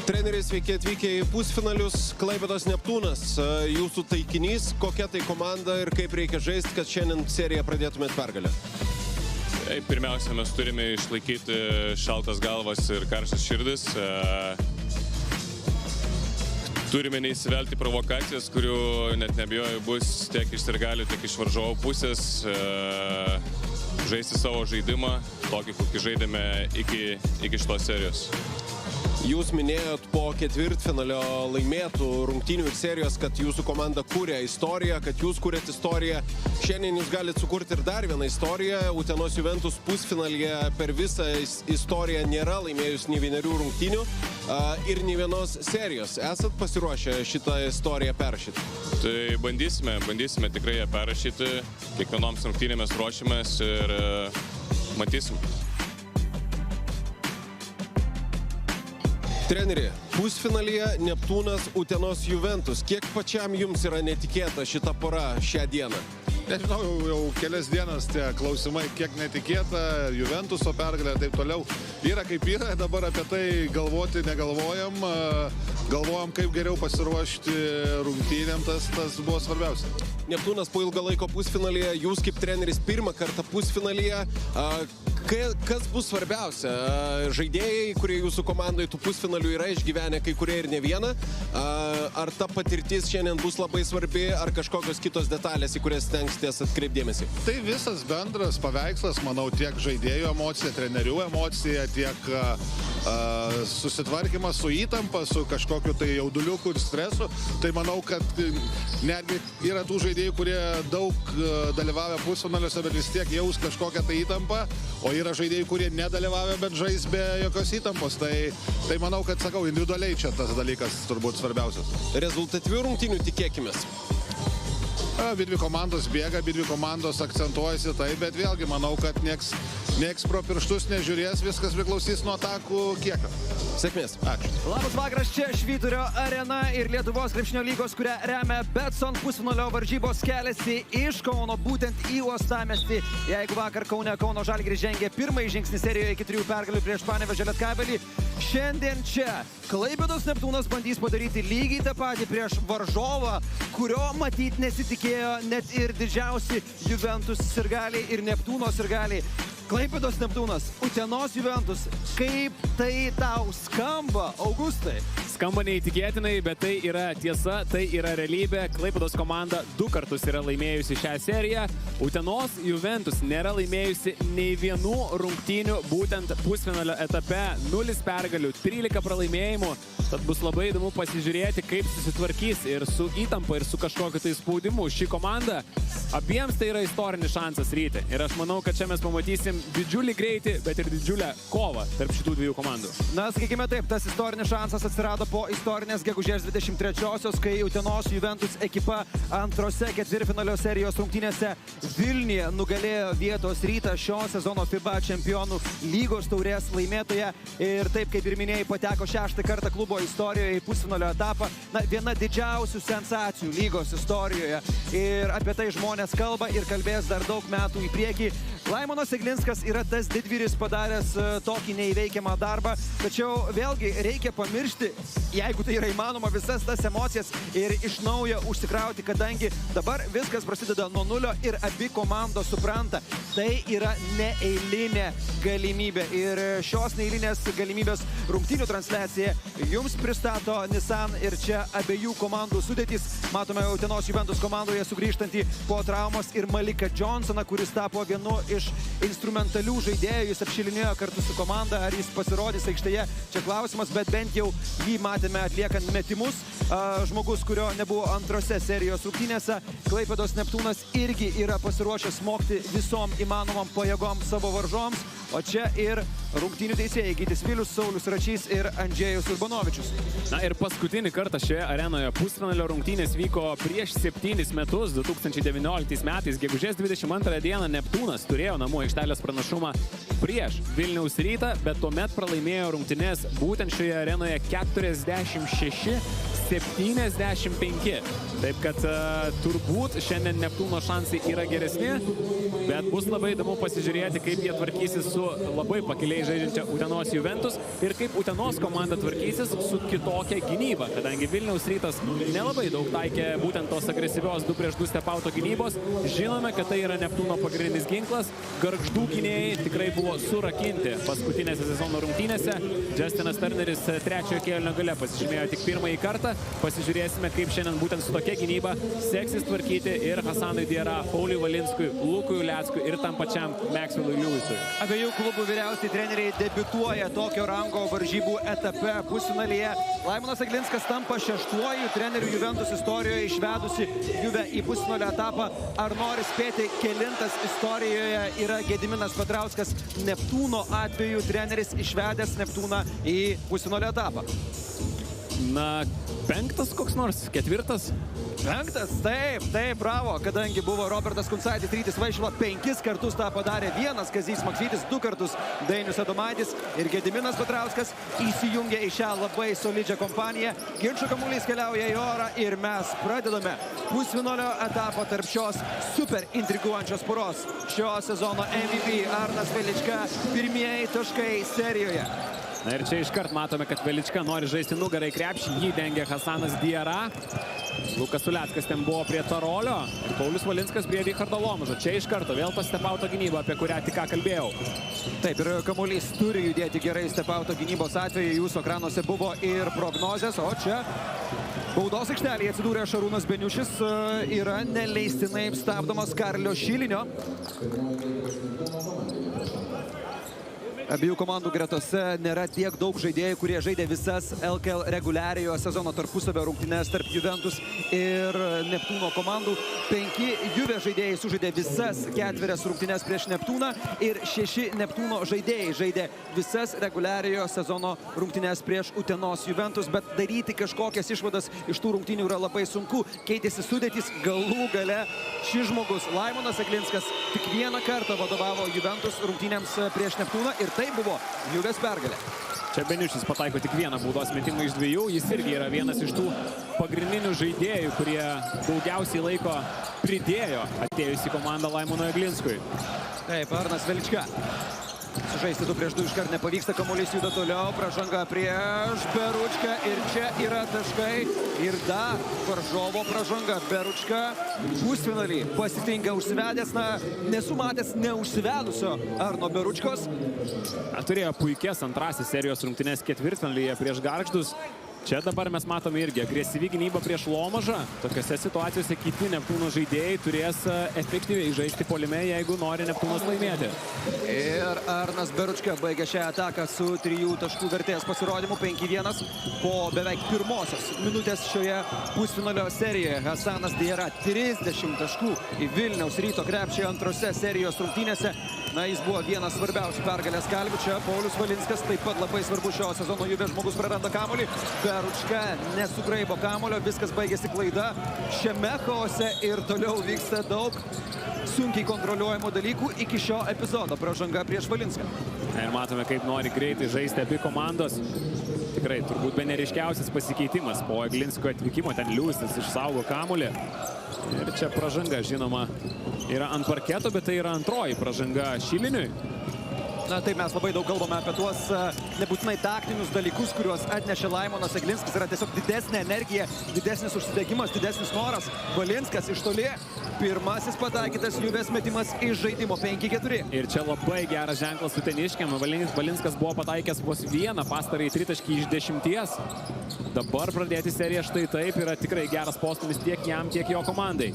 Treneriai, sveiki atvykę į pusfinalius. Klaipėdos Neptūnas, jūsų taikinys, kokia tai komanda ir kaip reikia žaisti, kad šiandien seriją pradėtumėt pergalę? Pirmiausia, mes turime išlaikyti šaltas galvas ir karštas širdis. Turime neįsivelti provokacijas, kurių net nebijoju bus tiek iš sirgalių, tiek iš varžovų pusės. Žaisti savo žaidimą, tokį, kokį žaidėme iki šitos serijos. Jūs minėjot po ketvirtfinalio laimėtų rungtynių ir serijos, kad jūsų komanda kūrė istoriją, kad jūs kūrėt istoriją. Šiandien jūs galite sukurti ir dar vieną istoriją. Utenos Juventus pusfinalyje per visą istoriją nėra laimėjus nei vienerių rungtynių ir nei vienos serijos. Esat pasiruošę šitą istoriją perrašyti? Tai bandysime tikrai ją perrašyti. Kiekvienoms rungtynėmis ruošimės ir matysim. Treneri, pusfinalyje Neptūnas Utenos Juventus. Kiek pačiam jums yra netikėta šita pora šią dieną? Nežinau, jau kelias dienas tie klausimai, kiek netikėta, Juventuso pergalė ir taip toliau. Yra kaip yra, dabar apie tai galvoti negalvojam. Galvojam, kaip geriau pasiruošti rungtynėm, tas buvo svarbiausia. Neptūnas po ilgą laiko pusfinalyje, jūs kaip treneris pirmą kartą pusfinalyje. Kas bus svarbiausia? Žaidėjai, kurie jūsų komandoje tų pusfinalių yra išgyvenę, kai kurie ir ne vieną. Ar ta patirtis šiandien bus labai svarbi, ar kažkokios kitos detalės, į kurias stengsitės atkreipdėmėsi? Tai visas bendras paveikslas, manau, tiek žaidėjų emocija, trenerių emocija, tiek susitvarkymas su įtampa, su kažkokiu tai jauduliuku ir stresu. Tai manau, kad netgi yra tų žaidėjų, kurie daug dalyvavę pusfinaliuose, bet vis tiek jaus kažkokią tai įtampą, o yra žaidėjai, kurie nedalyvavę, bet žais be jokios įtampos. Tai manau, kad, sakau, individualiai čia tas dalykas turbūt svarbiausias. Rezultatyvių rungtynių tikėkimės. Abidvi komandos bėga, abidvi komandos akcentuojasi tai, bet vėlgi manau, kad nieks pro pirštus nežiūrės, viskas priklausys nuo atakų kiekio. Sėkmės. Ačiū. Labas vakaras, čia Švyturio arena ir Lietuvos krepšinio lygos, kurią remia Betson. Pusfinalio varžybos keliasi iš Kauno būtent į uostamiestį. Jeigu vakar Kauno Žalgiris žengė pirmąjį žingsnį serijoje iki 3 pergalių prieš Panevėžio Lietkabelį, šiandien čia Klaipėdos Neptūnas bandys padaryti lygiai tą patį prieš varžovą, kurio matyt nesitikėjo net ir didžiausi Juventus sirgaliai ir Neptūno sirgaliai. Klaipėdos Neptūnas, Utenos Juventus. Kaip tai tau skamba, Augustai? Skamba neįtikėtinai, bet tai yra tiesa, tai yra realybė. Klaipėdos komanda 2 kartus yra laimėjusi šią seriją. Utenos Juventus nėra laimėjusi nei vienų rungtynių būtent pusfinalio etape. 0 pergalių, 13 pralaimėjimų. Tad bus labai įdomu pasižiūrėti, kaip susitvarkys ir su įtampa, ir su kažkokiu tai spaudimu. Ši komanda, abiems tai yra istorinis šansas ryti. Ir aš manau, kad čia mes pamatysim didžiulį greitį, bet ir didžiulę kovą tarp šitų dviejų komandų. Na, sakykime taip, tas istorinis šansas atsirado po istorinės gegužės 23-osios, kai Utenos Juventus ekipa antrose ketvirtfinalio serijos rungtynėse Vilniuje nugalėjo Vietos Rytą, šio sezono FIBA čempionų lygos taurės laimėtoją. Ir taip, kaip ir minėjai, pateko 6 kartą klubo istorijoje į pusfinalio etapą. Na, viena didžiausių sensacijų lygos istorijoje. Ir apie tai žmonės kalba ir kalbės dar daug metų į priekį. Laimonas Eglinskas yra tas didvyris padaręs tokį neįveikiamą darbą, tačiau vėlgi reikia pamiršti, jeigu tai yra įmanoma, visas tas emocijas ir iš naujo užsikrauti, kadangi dabar viskas prasideda nuo nulio ir abi komandos supranta, tai yra neeilinė galimybė. Ir šios neeilinės galimybės rungtynių transliacija jums pristato Nissan ir čia abiejų komandų sudėtys. Matome Utenos Juventus komandoje sugrįžtantį po traumos ir Maliką Johnsoną, kuris tapo vienu iš instrumentalių žaidėjų. Jis apšilinėjo kartu su komanda, ar jis pasirodys aikštėje, čia klausimas, bet bent jau jį matėme atliekant metimus. Žmogus, kurio nebuvo antrose serijos rungtynėse. Klaipėdos Neptūnas irgi yra pasiruošęs smogti visom įmanomam pajėgom savo varžoms. O čia ir rungtynių teisėjai Gytis Vilius, Saulius Račys ir Andžėjus Urbanovičius. Na ir paskutinį kartą šioje arenoje pusfinalio rungtynės vyko prieš 7 metus, 2019 metais, gegužės 22 dieną Neptūnas turėjo namų aikštelės pranašumą prieš Vilniaus Rytą, bet tuomet pralaimėjo rungtynės būtent šioje arenoje 46 75. Taip kad turbūt šiandien Neptūno šansai yra geresni, bet bus labai įdomu pasižiūrėti, kaip jie tvarkysis su labai pakiliai žaidžiančia Utenos Juventus ir kaip Utenos komanda tvarkysis su kitokia gynyba, kadangi Vilniaus Rytas nelabai daug taikė būtent tos agresyvios 2 prieš 2 stepauto gynybos. Žinome, kad tai yra Neptūno pagrindinis ginklas. Gargždų gynėjai tikrai buvo surakinti paskutinėse sezono rungtynėse. Justinas Turneris trečiojo kėlinio gale pasižymėjo tik pirmąjį kartą. Pasižiūrėsime, kaip šiandien būtent su tokia gynyba seksis tvarkyti ir Hasanui Diarra, Pauliui Valinskui, Lukui Uleckui ir tam pačiam Maxwellui Lewisui. Abiejų klubų vyriausiai treneriai debiutuoja tokio rango varžybų etape pusfinalyje. Laimonas Aglinskas tampa 6-uoju treneriu Juventus istorijoje išvedusi Juve į pusfinalio etapą. Ar nori spėti, kelintas istorijoje yra Gediminas Petrauskas Neptūno atveju treneris išvedęs Neptūną į pusfinalio etapą? Na, 5 koks nors, 4? 5, taip, bravo, kadangi buvo Robertas Kuncaitis, Rytis Vaišvila 5 kartus tą padarė, 1 Kazys Maksvytis, 2 kartus Dainius Adomaitis ir Gediminas Petrauskas įsijungia į šią labai solidžią kompaniją. Ginčo kamuolys keliauja į orą ir mes pradedame pusfinalio etapą tarp šios super intriguojančios poros. Šio sezono MVP Arnas Velička, pirmieji taškai serijoje. Na ir čia iškart matome, kad Velička nori žaisti nugarą į krepšį, jį dengia Hasanas Diarra. Lukas Uleckas ten buvo prie Tarolio ir Paulius Valinskas prie Richardo Lomažo. Čia iš karto vėl ta stepauto gynyba, apie kurią tik ką kalbėjau. Taip, ir kamuolys turi judėti gerai stepauto gynybos atveju. Jūsų ekranuose buvo ir prognozės, o čia baudos aikštelėje atsidūrė Šarūnas Beniušis. Yra neleistinai stabdomas Karlio Šilinio. Abiejų komandų gretose nėra tiek daug žaidėjų, kurie žaidė visas LKL reguliariojo sezono tarpusavio rungtynes tarp Juventus ir Neptūno komandų. 5 Juve žaidėjai sužaidė visas 4 rungtynes prieš Neptūną ir 6 Neptūno žaidėjai žaidė visas reguliariojo sezono rungtynes prieš Utenos Juventus, bet daryti kažkokias išvadas iš tų rungtynių yra labai sunku. Keitėsi sudėtys, galų gale šis žmogus, Laimonas Aglinskas, tik 1 kartą vadovavo Juventus rungtynėms prieš Neptūną ir tai buvo Juvės pergalė. Čia Beniušis pataiko tik 1 baudos metimą iš 2. Jis irgi yra vienas iš tų pagrindinių žaidėjų, kurie daugiausiai laiko pridėjo atėjus į komandą Laimonui Aglinskui. Taip, Arnas Velička. Sužaisti 2 prieš 2 iškart nepavyksta, kamuolys juda toliau, pražanga prieš Beručką ir čia yra taškai ir dar varžovo pražanga. Beručka pusfinalį pasitinka užsivedęs, na, nesu matęs neužsivedusio Arno Beručkos. Turėjo puikias antrasis serijos rungtynes ketvirtfinalyje prieš Gargždus. Čia dabar mes matome irgi agresyvi gynyba prieš Lomažą. Tokiose situacijose kiti Neptūno žaidėjai turės efektyviai žaisti puolime, jeigu nori Neptūnas laimėti. Ir Arnas Beručka baigia šią ataką su 3 taškų vertės pasirodymu, 5-1 po beveik pirmosios minutės šioje pusfinalio serijoje. Hasanas Diarra 30 taškų į Vilniaus Ryto krepšį antrose serijos rungtynėse. Na, jis buvo vienas svarbiausių pergalės kalvių. Čia Paulius Valinskas, taip pat labai svarbu šio sezono Juvės žmogus, praranda kamuolį. Beručka nesugraibo kamulio, viskas baigėsi klaida. Šiame chaose ir toliau vyksta daug sunkiai kontroliuojamų dalykų iki šio epizodo. Pražanga prieš Valinską. Ir matome, kaip nori greitai žaisti abi komandos. Tikrai turbūt be neryškiausias pasikeitimas po Aglinsko atvykimo. Ten Liūsis išsaugo kamulį. Ir čia pražanga, žinoma, yra ant parketo, bet tai yra antroji pražanga Šiliniui. Na, tai mes labai daug kalbame apie tuos nebūtinai taktinius dalykus, kuriuos atnešė Laimonas Aglinskas. Yra tiesiog didesnė energija, didesnis užsidegimas, didesnis noras. Valinskas iš toli. Pirmasis pataikytas Juvės metimas iš žaidimo 5-4. Ir čia labai geras ženklas uteniškiam. Valinskas buvo pataikęs vos 1 pastarąjį tritaškį iš 10. Dabar pradėti seriją štai taip yra tikrai geras postūmis tiek jam, tiek jo komandai.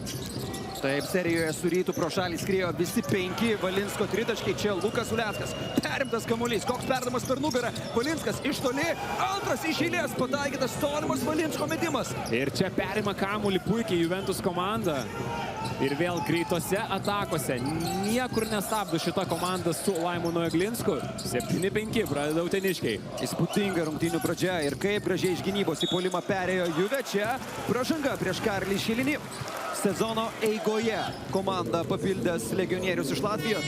Taip, serijoje su Rytu pro šalį skriejo visi 5 Valinsko tritaškiai. Čia Lukas Uleckas. Perimtas kamuolys. Koks perdamas per nugarą. Valinskas iš toli. Antras iš eilės pataikytas tolimas Valinsko metimas. Ir čia perima kamuolį puikiai Juventus komanda. Ir vėl greitose atakose. Niekur nestabdo šita komanda su Laimonu Aglinsku. 7-5 pradeda uteniškiai. Įspūdinga rungtynių pradžia ir kaip gražiai iš gynybos į puolimą perėjo Juvė. Čia pražanga prieš Karlį Šilinį. Sezono eigoje komanda papildęs legionierius iš Latvijos.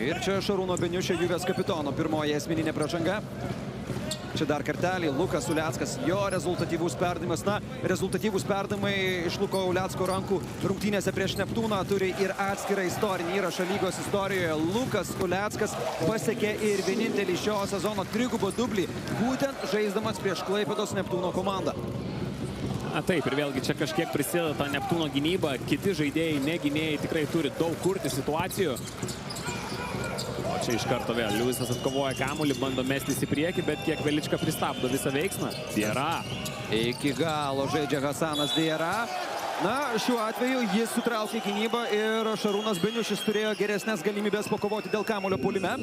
Ir čia Šarūno Beniušio Juvės kapitono pirmoji esmininė pražanga. Čia dar kartelį Lukas Uleckas, jo rezultatyvus perdavimas. Na, rezultatyvus perdavimai iš Luko Ulecko rankų rungtynėse prieš Neptūną turi ir atskirą istorinį įrašą lygos istorijoje. Lukas Uleckas pasiekė ir vienintelį šio sezono trigubą dublį, būtent žaisdamas prieš Klaipėdos Neptūno komandą. Na taip, ir vėlgi čia kažkiek prisideda ta Neptūno gynyba. Kiti žaidėjai, negynėjai tikrai turi daug kurti situacijų. O čia iš karto vėl Liujisas atkovoja kamuolį, bando mestis į priekį, bet kiek Velička pristabdo visą veiksmą. Diarra. Iki galo žaidžia Hasanas Diarra. Na, šiuo atveju jis sutraukė gynybą ir Šarūnas Beniušis turėjo geresnės galimybės pakovoti dėl kamuolio puolime.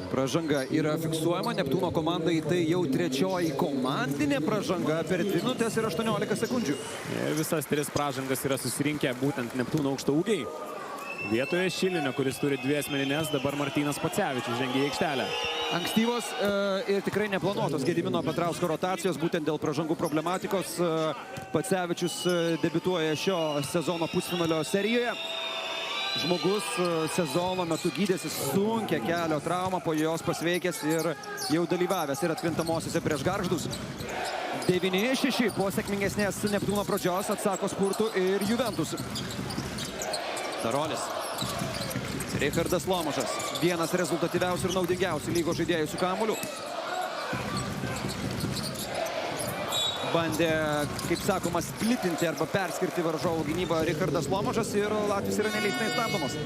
Pražanga yra fiksuojama, Neptūno komandai tai jau trečioji komandinė pražanga per 2 minutės ir 18 sekundžių. Ir visas 3 pražangas yra susirinkę būtent Neptūno aukštaūgiai. Vietoje Šilinio, kuris turi 2 asmeninės, dabar Martynas Pacevičius žengia į aikštelę. Ankstyvos ir tikrai neplanuotos Gedimino Petrausko rotacijos, būtent dėl pražangų problematikos. Pacevičius debiutuoja šio sezono pusfinalio serijoje. Žmogus sezono metu gydėsi sunkią kelio traumą, po jos pasveikęs ir jau dalyvavęs ir atkrintamosiose prieš Gargždus. 9-6 po sėkmingesnės Neptūno pradžios atsako spurtų ir Juventus. Tarolis. Richardas Lomašas. Vienas rezultatyviausių ir naudingiausių lygos žaidėjų su kamuoliu. Bandė, kaip sakoma, splitinti arba perskirti varžovų gynybą Richardas Lomašas ir Latvis yra neleistinai stabdomas.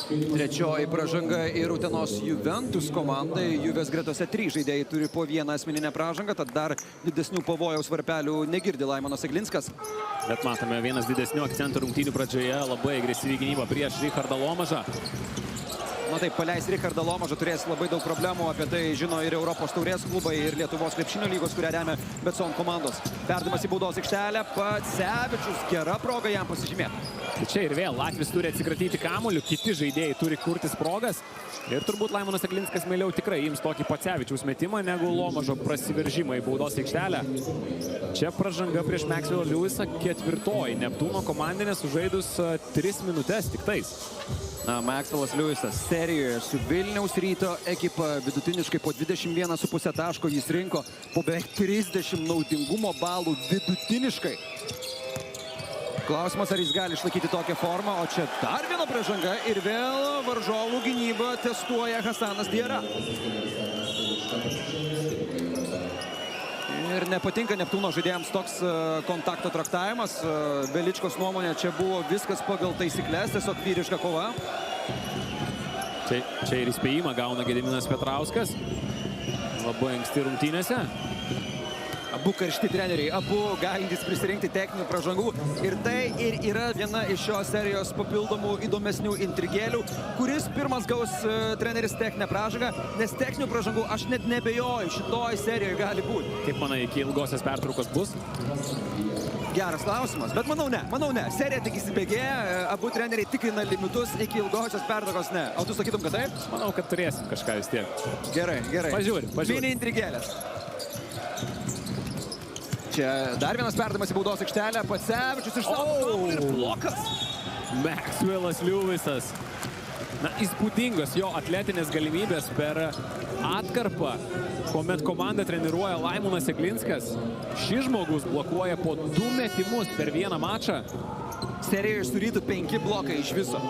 Trečioji pražanga ir Utenos Juventus komandai. Juvės gretose 3 žaidėjai turi po 1 asmeninę pražangą, tad dar didesnių pavojaus varpelių negirdi Laimonas Eglinskas. Bet matome vienas didesnių akcentų rungtynių pradžioje, labai agresyvi gynyba prieš Richardą Lomažą. Na taip, paleis Richardą Lomažą turės labai daug problemų, apie tai žino ir Europos taurės klubai, ir Lietuvos krepšinio lygos, kurią remia Betson komandos. Perdavimas į baudos aikštelę, Pacevičius, gera proga jam pasižymėti. Čia ir vėl Latvis turi atsikratyti kamuoliu, kiti žaidėjai turi kurtis progas. Ir turbūt Laimonas Eglinskas mieliau tikrai ims tokį Pacevičiaus metimą, negu Lomažo prasiveržimą į baudos aikštelę. Čia pražanga prieš Maxwell Lewisą, 4. Neptūno komandinė sužaidus 3 minutės tik tais. Na, Maxwellas Lewisas serijoje su Vilniaus Ryto ekipa vidutiniškai po 21,5 taško jis rinko, po beveik 30 naudingumo balų vidutiniškai. Klausimas, ar jis gali išlaikyti tokią formą, o čia dar viena pražanga ir vėl varžovų gynybą testuoja Hasanas Diarra. Ir nepatinka Neptūno žaidėjams toks kontakto traktavimas. Veličkos nuomonė, čia buvo viskas pagal taisyklės, tiesiog vyriška kova. Čia ir įspėjimą gauna Gediminas Petrauskas. Labai anksti rungtynėse. Abu karšti treneriai, abu galintys prisirinkti techninių pražangų. Ir tai ir yra viena iš šios serijos papildomų įdomesnių intrigėlių, kuris pirmas gaus treneris techninę pražangą, nes techninių pražangų aš net nebejoju, šitoj serijoje gali būti. Kaip manai, iki ilgosios pertraukos bus? Geras klausimas, bet manau ne. Serija tik įsibėgėja, abu treneriai tikrina limitus, iki ilgosios pertraukos ne. O tu sakytum, kad taip? Manau, kad turėsim kažką vis tiek. Gerai. Pažiūrim. Mini intrigėlės. Čia dar vienas perdavimas į baudos aikštelę, Pacevičius išsaugo ir blokas. Maxwellas Lewisas. Na, įspūdingos jo atletinės galimybės per atkarpą, kuomet komandą treniruoja Laimonas Eglinskas. Šis žmogus blokuoja po 2 metimus per vieną mačą. Serijoje surytų 5 blokai iš viso.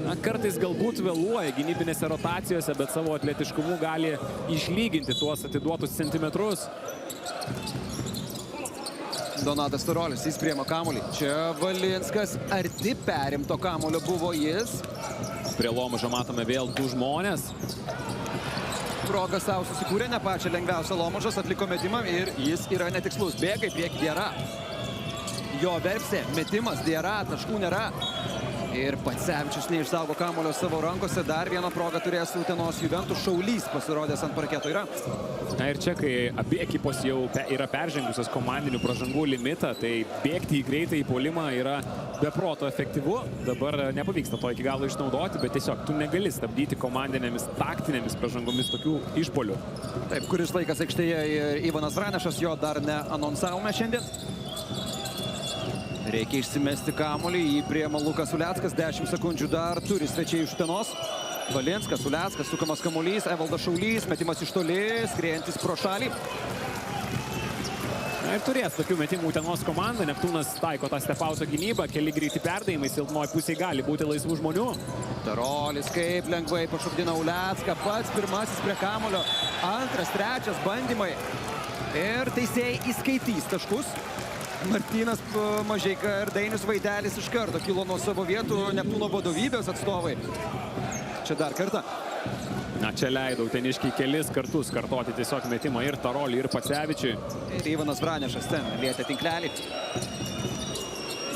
Na, kartais galbūt vėluoja gynybinėse rotacijose, bet savo atletiškumu gali išlyginti tuos atiduotus centimetrus. Donatas Tarolis, jis priema kamuolį. Čia Valinskas, arti perimto kamuolio buvo jis. Prie Lomažo matome vėl 2 žmonės. Progą savo susikūrė, ne pačią lengviausią Lomažas, atliko metimą ir jis yra netikslus. Bėga į priekį Diarra. Jo verpsė, metimas, Diarra, taškų nėra. Ir Pacevičius neišsaugo kamuolio savo rankose. Dar vieną progą turės Utenos Juventus. Šaulys pasirodęs ant parketo yra. Na ir čia, kai abi ekipos jau yra peržengusios komandinių pražangų limitą, tai bėgti į greitą įpuolimą yra beproto efektyvu. Dabar nepavyksta to iki galo išnaudoti, bet tiesiog tu negali stabdyti komandinėmis taktinėmis pražangomis tokių išpuolių. Taip, kuris laikas aikštėje Ivanas Ranešas, jo dar neanonsavome šiandien. Reikia išsimesti kamuolį, jį priema Lukas Uleckas, 10 sekundžių dar turi svečiai iš Utenos. Valinskas, Uleckas, sukamas kamuolys, Evaldas Šaulys, metimas iš toli, skriejantis pro šalį. Ir turės tokių metimų Utenos komanda. Neptūnas taiko tą stepauto gynybą, keli greiti perdavimai, silpnoji pusėje gali būti laisvų žmonių. Tarolis kaip lengvai pašokdina Ulecką, pats pirmasis prie kamulio, antras, trečias bandymai. Ir teisėjai įskaitys taškus. Martynas Mažeika ir Dainius Vaidelis iš karto kilo nuo savo vietų, Neptūno vadovybės atstovai. Čia dar kartą. Na, čia leido uteniškiai kelis kartus kartoti tiesiog metimą ir Taroliui, ir Pacevičiui. Ir Ivanas Vranešas ten lietė tinklelį.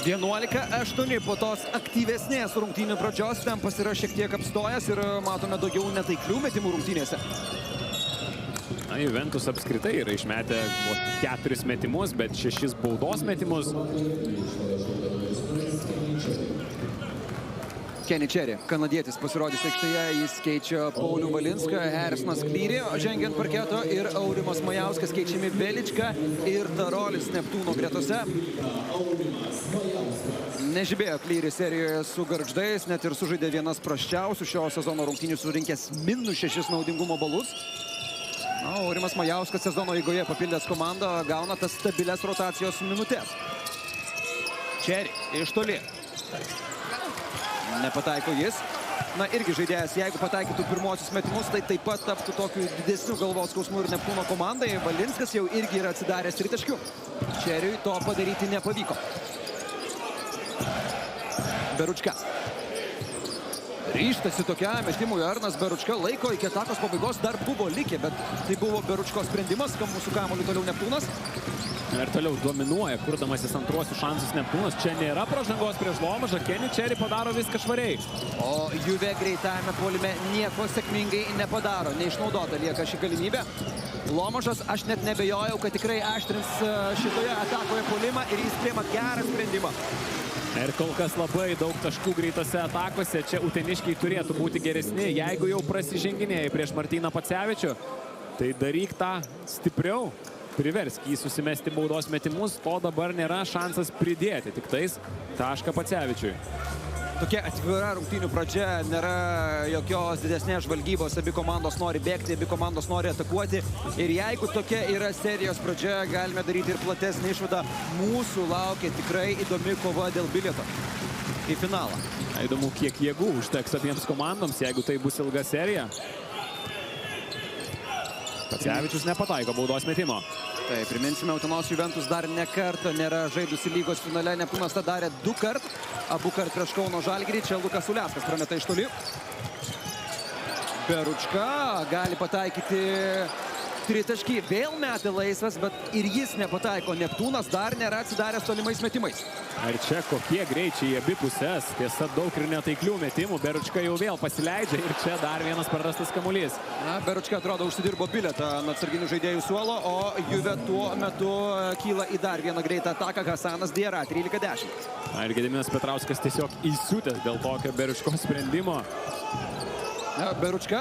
11-8 po tos aktyvesnės rungtynių pradžios. Tempas yra šiek tiek apstojęs ir matome daugiau netaiklių metimų rungtynėse. Na, Juventus apskritai yra išmetę 4 metimus, bet 6 baudos metimus. Kenny Cherry, kanadietis, pasirodys aikštėje, jis keičia Paulių Valinską, Harrisonas Klyri, žengiant parketo, ir Aurimas Majauskas keičiami Velička ir Tarolis Neptūno gretose. Nežibėjo Klyri serijoje su Gargždais, net ir sužaidė vienas prasčiausių šio sezono rungtynių, surinkęs -6 naudingumo balus. Aurimas Majauskas sezono eigoje papildęs komandą, gauna tas stabilias rotacijos minutės. Cherry iš toli. Nepataiko jis. Na, irgi žaidėjas, jeigu pataikytų pirmosius metimus, tai taip pat taptų tokiu didesniu galvos skausmu ir Neptūno komandai. Valinskas jau irgi yra atsidaręs tritaškių. Cherry'ui to padaryti nepavyko. Beručka. Ryžtasi tokia metimui Arnas Beručka, laiko iki atakos pabaigos dar buvo likę, bet tai buvo Beručkos sprendimas, kam mūsų kamuolį toliau Neptūnas. Ir toliau dominuoja, kurdamasis antruosius šansus Neptūnas. Čia nėra pražangos prieš Lomažą, Kenny Cherry padaro viską švariai. O Juve greitajame puolime nieko sėkmingai nepadaro, neišnaudota lieka ši galimybė. Lomažas, aš net nebejojau, kad tikrai aštrins šitoje atakoje puolimą ir jis priima gerą sprendimą. Ir kol kas labai daug taškų greitose atakose. Čia uteniškiai turėtų būti geresni. Jeigu jau prasiženginėjai prieš Martyną Pacevičių, tai daryk tą stipriau. Priversk jį susimesti baudos metimus, to dabar nėra šansas pridėti. Tik tais tašką Pacevičiui. Tokia atvira rungtynių pradžia, nėra jokios didesnės žvalgybos. Abi komandos nori bėgti, abi komandos nori atakuoti. Ir jeigu tokia yra serijos pradžia, galime daryti ir platesnį išvadą. Mūsų laukia tikrai įdomi kova dėl bilieto į finalą. Įdomu, kiek jėgų užteks abiems komandoms, jeigu tai bus ilga serija. Pacevičius nepataiko baudos metimo. Tai priminsime, Utenos Juventus dar ne kartą nėra žaidusi lygos finale. Neptūnas tą darė 2 kart. Abu kart prieš Kauno Žalgirį. Čia Lukas Uleckas prameta iš toli. Beručka gali pataikyti tritaškį. Vėl metė laisvas, bet ir jis nepataiko. Neptūnas dar nėra atsidaręs tolimais metimais. Ir čia kokie greičiai į abi pusės. Tiesa, daug ir netaiklių metimų. Beručka jau vėl pasileidžia ir čia dar vienas prarastas kamuolys. Beručka atrodo užsidirbo bilietą ant atsarginių žaidėjų suolo, o Juve tuo metu kyla į dar vieną greitą ataką. Hasanas Diarra, 13-10. Ir Gediminas Petrauskas tiesiog įsiutęs dėl tokio Beručkos sprendimo. Beručka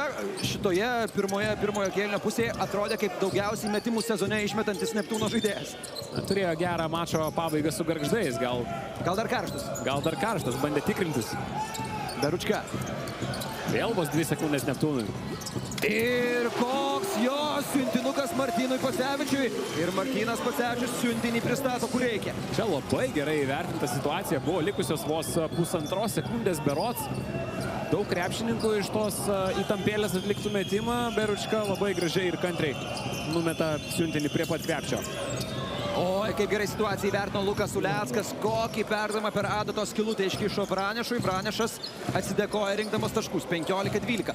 šitoje pirmojo kėlinio pusėje atrodė kaip daugiausiai metimų sezone išmetantis Neptūno žaidėjas. Turėjo gerą mačo pabaigą su Gargždais. Gal dar karštas. Gal dar karštas, bandė tikrintis. Beručka. Vėl vos 2 sekundės Neptūnui. Ir koks jo siuntinukas Martynui Pacevičiui. Ir Martynas Pacevičius siuntinį pristato, kur reikia. Čia labai gerai įvertinta situacija. Buvo likusios vos 1,5 sekundės berods. Daug krepšininkų iš tos įtampėlės atliktų metimą. Beručka labai gražiai ir kantriai numeta siuntinį prie pat krepšio. Oi, kaip gerai situaciją įvertino Lukas Uleckas. Kokį perdavimą per adatos skylutę iškišo Vranešui. Vranešas atsidėkoja rinkdamas taškus. 15-12.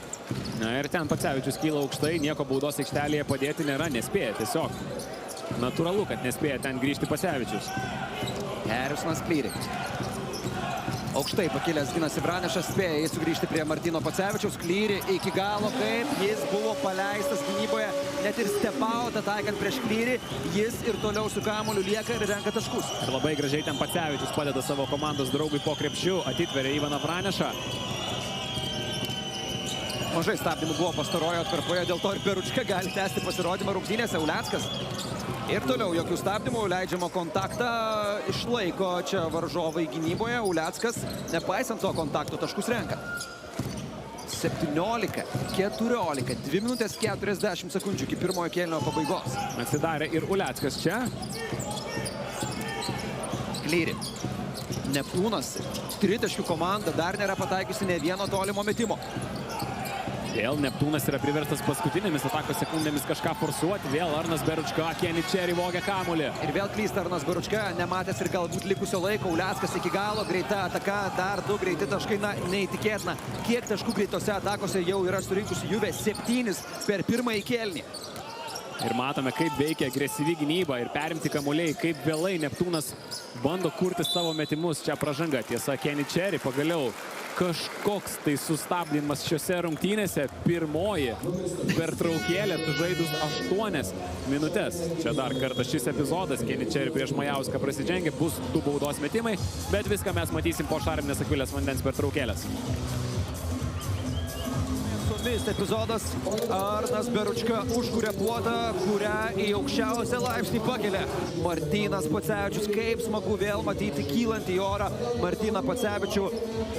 Na ir ten Pacevičius kyla aukštai. Nieko baudos aikštelėje padėti nėra. Nespėja tiesiog. Natūralu, kad nespėja ten grįžti Pacevičius. Harrisonas Klyri. Aukštai pakilęs ginasi Vranešas, spėja jis sugrįžti prie Martyno Pacevičiaus. Klyri iki galo, kaip jis buvo paleistas gynyboje, net ir stepautą taikant prieš Klyri. Jis ir toliau su kamuoliu lieka ir renka taškus. Ir labai gražiai ten Pacevičius padeda savo komandos draugui po krepšiu, atitveria Ivaną Vranešą. Mažai stabdymų buvo pastarojo atkarpoje, dėl to ir Beručka gali tęsti pasirodymą rungtynėse. Uleckas. Ir toliau jokių stabdymų, leidžiamo kontaktą išlaiko čia varžovai gynyboje. Uleckas, nepaisant to kontakto, taškus renka. 17-14. 2 minutės 40 sekundžių iki pirmojo kėlinio pabaigos. Atsidarė ir Uleckas čia. Klyri. Neptūnas, tritaškių komanda, dar nėra pataikiusi ne vieno tolimo metimo. Vėl Neptūnas yra priverstas paskutinėmis atakos sekundėmis kažką forsuoti. Vėl Arnas Beručka, Kenny Cherry vogia kamuolį. Ir vėl klysta Arnas Beručka, nematęs ir galbūt likusio laiko. Uleckas iki galo, greita ataka, dar 2 greiti taškai, na, neįtikėtina. Kiek taškų greitose atakose jau yra surinkusi Juve, 7 per pirmąjį kėlinį. Ir matome, kaip veikia agresyvi gynyba ir perimti kamuoliai, kaip vėlai Neptūnas bando kurti savo metimus. Čia pražanga, tiesa, Kenny Cherry pagaliau kažkoks tai sustabdymas šiose rungtynėse. Pirmoji pertraukėlė, žaidus 8 minutės. Čia dar kartą šis epizodas, Kenny Cherry prieš Majauską prasižengė, bus 2 baudos metimai, bet viską mes matysim po šarminės Akvilės vandens pertraukėlės. Epizodas. Arnas Beručka užkuria puotą, kurią į aukščiausią laipsnį pakelia Martynas Pacevičius. Kaip smagu vėl matyti kylantį į orą Martyną Pacevičių.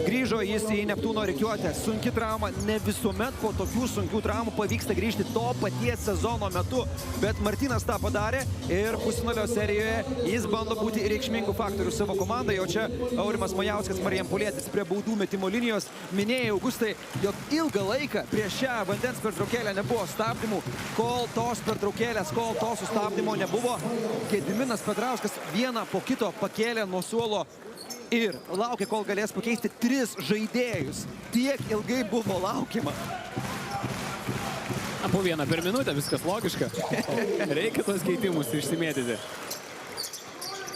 Grįžo jis į Neptūno rikiuotę. Sunki trauma. Ne visuomet po tokių sunkių traumų pavyksta grįžti to paties sezono metu. Bet Martynas tą padarė ir pusfinalio serijoje jis bando būti reikšmingų faktorių savo komandai. O čia Aurimas Majauskas, Marijampolietis prie baudų metimo linijos. Minėjai, Augustai, jog ilgą laiką prieš šią vandens pertraukėlę nebuvo stabdymų. Kol tos pertraukėlės, kol to sustabdymo nebuvo, Gediminas Petrauskas vieną po kito pakėlė nuo suolo ir laukė, kol galės pakeisti 3 žaidėjus. Tiek ilgai buvo laukiama. Po 1 per minutę, viskas logiška. Reikia tos keitimus išsimėtyti.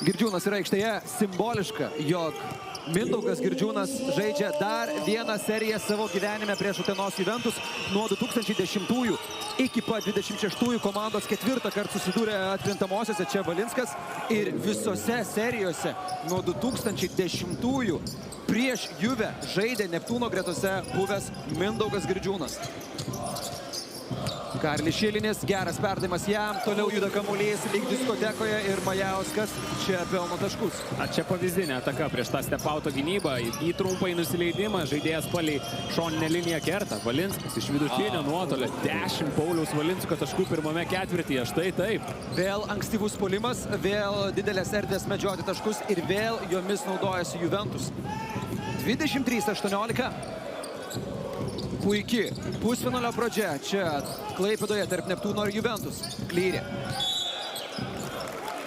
Girdžiūnas yra aikštėje, simboliška, jog Mindaugas Girdžiūnas žaidžia dar vieną seriją savo gyvenime prieš Utenos Juventus. Nuo 2010 iki pat 26 komandos 4 kartą susidūrė atkrintamosiose čia Valinskas. Ir visose serijose nuo 2010 prieš Juve žaidė Neptūno gretose buvęs Mindaugas Girdžiūnas. Karlis Šilinis, geras perdavimas jam, toliau juda kamuolys lyg diskotekoje ir Majauskas čia pelno taškus. Čia pavyzdinė ataka prieš tą stepauto gynybą, į trumpai nusileidimą, žaidėjas palei šoninę liniją kerta. Valinskas iš vidutinio nuotolio, 10 Pauliaus Valinsko taškų pirmame ketvirtyje, štai taip. Vėl ankstyvus puolimas, vėl didelės erdvės medžioti taškus ir vėl jomis naudojasi Juventus. 23-18. Puiki pusfinalio pradžia čia Klaipėdoje tarp Neptūno ir Juventus. Klyri.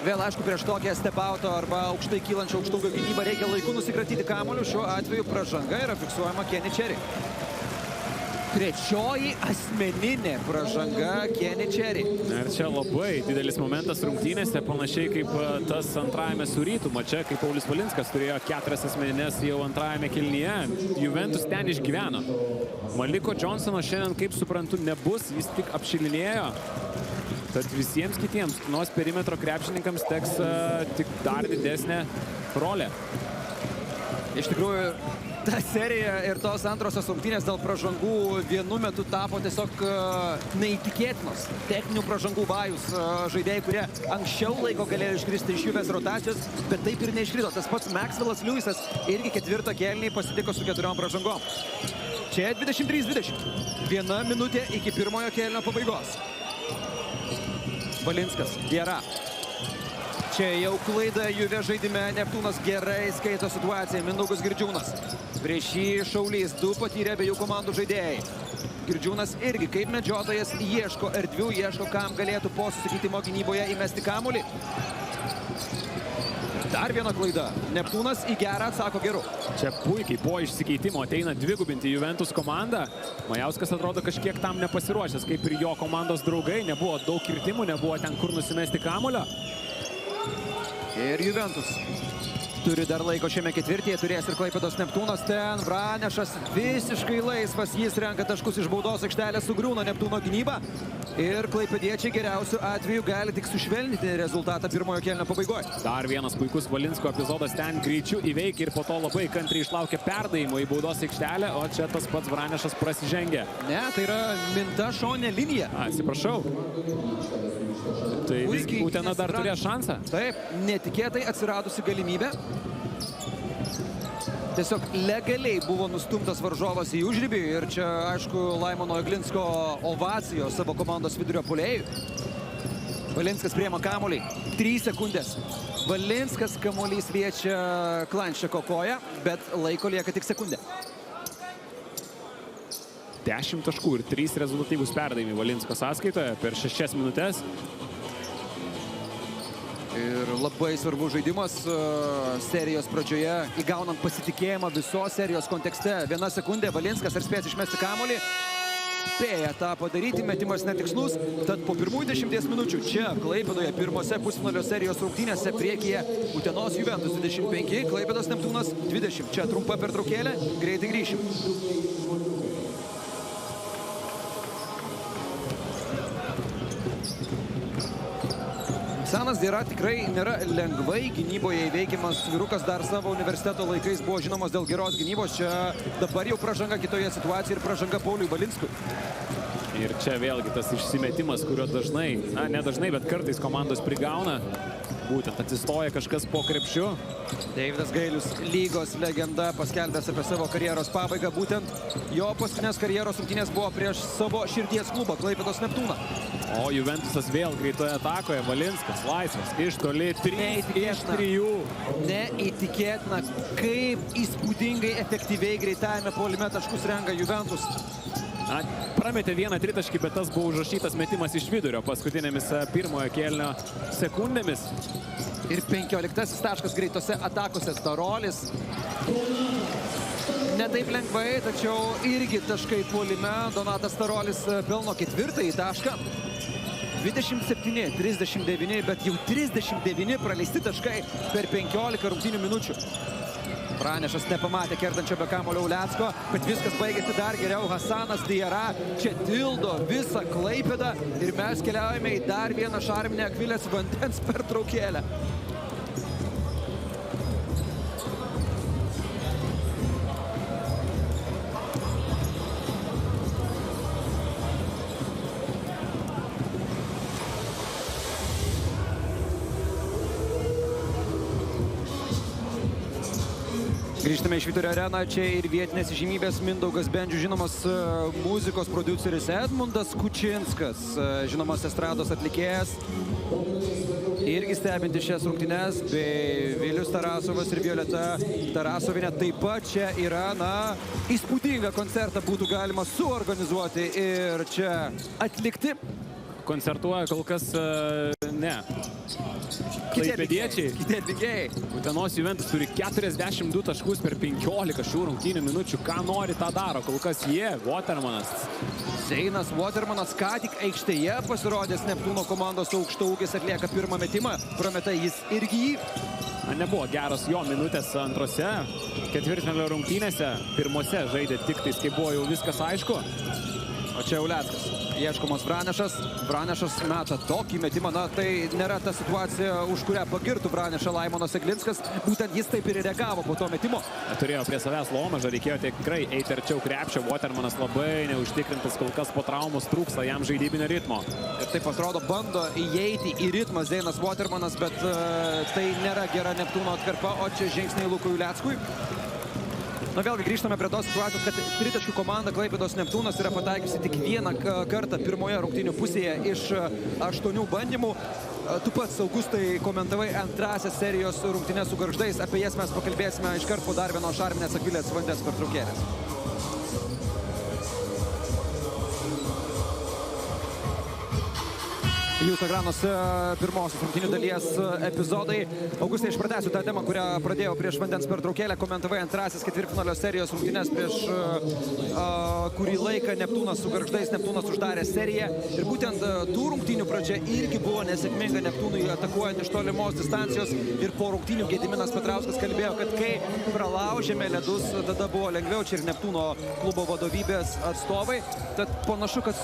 Vėl, aišku, prieš tokią stepauto arba aukštai kylančią aukštūgio gynybą reikia laiku nusikratyti kamuolių. Šiuo atveju pražanga yra fiksuojama Kenny Cherry. Trečioji asmeninė pražanga Kenny Cherry. Ir čia labai didelis momentas rungtynėse, panašiai kaip tas antrajame su Rytu mače, kai Paulius Valinskas turėjo 4 asmeninės jau antrajame kėlinyje. Juventus ten išgyveno. Maliko Johnsono šiandien, kaip suprantu, nebus, jis tik apšilinėjo. Tad visiems kitiems nors perimetro krepšininkams teks tik dar didesnė rolė. Iš tikrųjų, ta serija ir tos antrosios rungtynės dėl pražangų vienu metu tapo tiesiog neįtikėtinos. Techninių pražangų vajus žaidėjai, kurie anksčiau laiko galėjo iškristi iš Juvės rotacijos, bet taip ir neiškrito. Tas pats Maxwellas Lewisas irgi 4 kėlinį pasitiko su 4 pražangom. Čia 23-20. 1 minutė iki pirmojo kėlinio pabaigos. Valinskas, gera. Čia jau klaida Juve žaidime, Neptūnas gerai skaito situaciją, Mindaugas Girdžiūnas. Prieš jį šaulys, 2 patyrė abiejų komandų žaidėjai. Girdžiūnas irgi kaip medžiotojas ieško erdvių, ieško kam galėtų po susikeitimo gynyboje įmesti kamuolį. Dar viena klaida. Neptūnas į gerą atsako geru. Čia puikiai po išsikeitimo ateina dvigubinti Juventus komandą. Majauskas atrodo kažkiek tam nepasiruošęs, kaip ir jo komandos draugai. Nebuvo daug kirtimų, nebuvo ten kur nusimesti kamuolio. Ir Juventus turi dar laiko šiame ketvirtyje, turės ir Klaipėdos Neptūnas. Ten Vranešas visiškai laisvas, jis renka taškus iš baudos aikštelės, sugriūna Neptūno gynybą. Ir klaipėdiečiai geriausiu atveju gali tik sušvelninti rezultatą pirmojo kėlinio pabaigoje. Dar vienas puikus Valinsko epizodas, ten greičiu įveikia ir po to labai kantriai išlaukia perdavimo į baudos aikštelę, o čia tas pats Vranešas prasižengia. Ne, tai yra minta šoninė linija. Atsiprašau. Tai visgi Utena dar turėjo šansą. Taip, netikėtai atsiradusi galimybė. Tiesiog legaliai buvo nustumtas varžovas į užribį ir čia, aišku, Laimono Eglinsko ovacijos savo komandos vidurio puolėjui. Valinskas priima kamuolį. 3 sekundės. Valinskas kamuolys liečia Klanščeko koją, bet laiko lieka tik sekundę. 10 taškų ir 3 rezultatyvūs perdavimai Valinsko sąskaitoje per 6 minutės. Ir labai svarbus žaidimas serijos pradžioje, įgaunant pasitikėjimą visos serijos kontekste. 1 sekundė, Valinskas ar spės išmesti kamuolį. Spėja tą padaryti, metimas netikslus. Tad po pirmųjų 10 minučių čia Klaipėdoje pirmose pusfinalio serijos rungtynėse priekyje Utenos Juventus 25, Klaipėdos Neptūnas 20. Čia trumpa pertraukėlė, greitai grįšim. Senas Dėra tikrai nėra lengvai gynyboje įveikiamas vyrukas, dar savo universiteto laikais buvo žinomas dėl geros gynybos. Čia dabar jau pražanga kitoje situacijoje ir pražanga Pauliui Valinskui. Ir čia vėlgi tas išsimetimas, kurio dažnai, ne dažnai, bet kartais komandos prigauna. Būtent atsistoja kažkas po krepšiu. Deividas Gailius, lygos legenda, paskelbęs apie savo karjeros pabaigą. Būtent jo paskutinės karjeros rungtynės buvo prieš savo širdies klubą, Klaipėdos Neptūną. O Juventusas vėl greitoje atakoje. Valinskas laisvas, iš toli 3 iš 3. Neįtikėtina, kaip įspūdingai efektyviai greitajame puolime taškus renka Juventus. Prametė vieną tritaškį, bet tas buvo užrašytas metimas iš vidurio paskutinėmis pirmojo kėlinio sekundėmis. Ir 15 taškas greitose atakose. Starolis. Ne taip lengvai, tačiau irgi taškai puolime. Donatas Starolis pelno 4. tašką. 27, 39, bet jau 39 praleisti taškai per 15 rungtynių minučių. Pranešas nepamatė kertančio be kamuolio Ulecko, bet viskas baigėsi dar geriau. Hasanas Diara čia tildo visą Klaipėdą ir mes keliaujame į dar vieną šarminę Akvilės Vandens pertraukėlę. Grįžtame į Švyturio areną, čia ir vietinės žymybės Mindaugas Bendžius, žinomas muzikos prodiuseris Edmundas Kučinskas, žinomas estrados atlikėjas, irgi stebinti šias rungtynes, bei Vilius Tarasovas ir Violeta Tarasovinė taip pat čia yra, įspūdingą koncertą būtų galima suorganizuoti ir čia atlikti. Koncertuoja kol kas ne. Klaipėdiečiai. Kiti atlikėjai. Utenos Juventus turi 42 taškus per 15 šių rungtynių minučių. Ką nori, tą daro. Kol kas jie, Watermanas. Zeinas Watermanas ką tik aikštėje pasirodęs Neptūno komandos aukštaūgis atlieka pirmą metimą. Prameta jis irgi jį. Nebuvo geros jo minutės antrose ketvirtfinalio rungtynėse. Pirmose žaidė tik tais, kai buvo jau viskas aišku. O čia Uleckas. Ieškomas Vranešas. Vranešas meta tokį metimą. Tai nėra ta situacija, už kurią pagirtų Vranešą Laimonas Eglinskas. Būtent jis taip ir reagavo po to metimo. Turėjo prie savęs Lomažą, reikėjo tikrai eiti arčiau krepšio. Watermanas labai neužtikrintas, kol kas po traumos trūksta jam žaidybinio ritmo. Ir taip atrodo, bando įeiti į ritmą Zeinas Watermanas, bet tai nėra gera Neptūno atkarpa, o čia žingsniai Lukui Uleckui. Vėlgi grįžtame prie tos situacijos, kad tritaškių komanda Klaipėdos Neptūnas yra pataikiusi tik vieną kartą pirmoje rungtynių pusėje iš 8 bandymų. Tu pats, Augustai, komentavai antrasias serijos rungtynes su Gargždais. Apie jas mes pakalbėsime iškart po dar vienos šarminės Akvilės Vandens pertraukėlės. Liūto Granos pirmosios rungtynių dalies epizodai. Augustai, aš pratęsiu tą temą, kurią pradėjau prieš vandens pertraukėlę. Komentavai antrasis ketvirtfinalio serijos rungtynės prieš kurį laiką Neptūnas su Gargždais. Neptūnas uždarė seriją. Ir būtent tų rungtynių pradžia irgi buvo nesėkminga Neptūnui atakuojant iš tolimos distancijos. Ir po rungtynių Gediminas Petrauskas kalbėjo, kad kai pralaužėme ledus, tada buvo lengviau. Čia ir Neptūno klubo vadovybės atstovai. Tad panašu, kad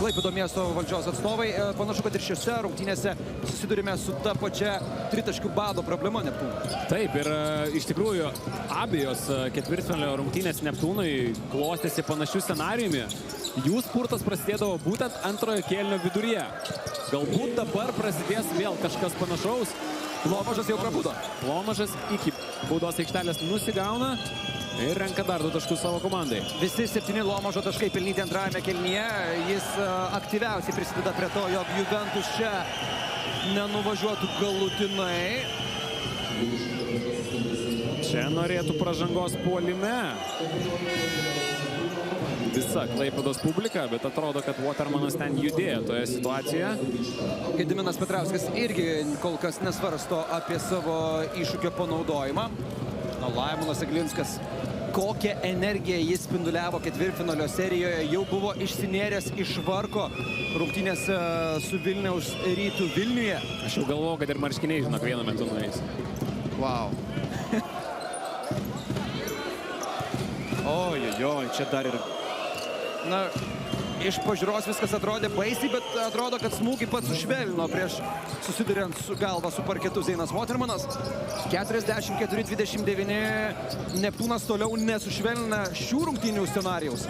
Klaipėdos miesto valdžios atstovai panašu, kad ir šiose rungtynėse susidurime su ta pačia tritaškių bado problema Neptūnui. Taip, ir iš tikrųjų abejos ketvirtfinalio rungtynės Neptūnui klostėsi panašių scenarijumi. Jų spurtas prasidėdavo būtent antrojo kėlinio viduryje. Galbūt dabar prasidės vėl kažkas panašaus. Lomažas jau prabudo. Lomažas iki baudos aikštelės nusigauna ir renka dar 2 taškus savo komandai. Visi 7 Lomažo taškai pelnyti antrajame kėlinyje. Jis aktyviausiai prisideda prie to, jog Juventus čia nenuvažiuotų galutinai. Čia norėtų pražangos puolime visa Klaipėdos publika, bet atrodo, kad Watermanas ten judėjo toje situacijoje. Gediminas Petrauskas irgi kol kas nesvarsto apie savo iššūkio panaudojimą. Laimonas Eglinskas, kokią energiją jis spinduliavo ketvirtfinalio serijoje, jau buvo išsinėręs iš varko rungtynėse su Vilniaus Rytu Vilniuje. Aš jau galvoju, kad ir marškiniai, žinok, vienu metu nueis. Wow. Ojojoj, čia dar ir... Na, iš pažiūros viskas atrodė baisiai, bet atrodo, kad smūgį pats sušvelnino prieš susiduriant su galva su parketu Zeinas Watermanas. 44-29. Neptūnas toliau nesušvelnina šių rungtynių scenarijaus.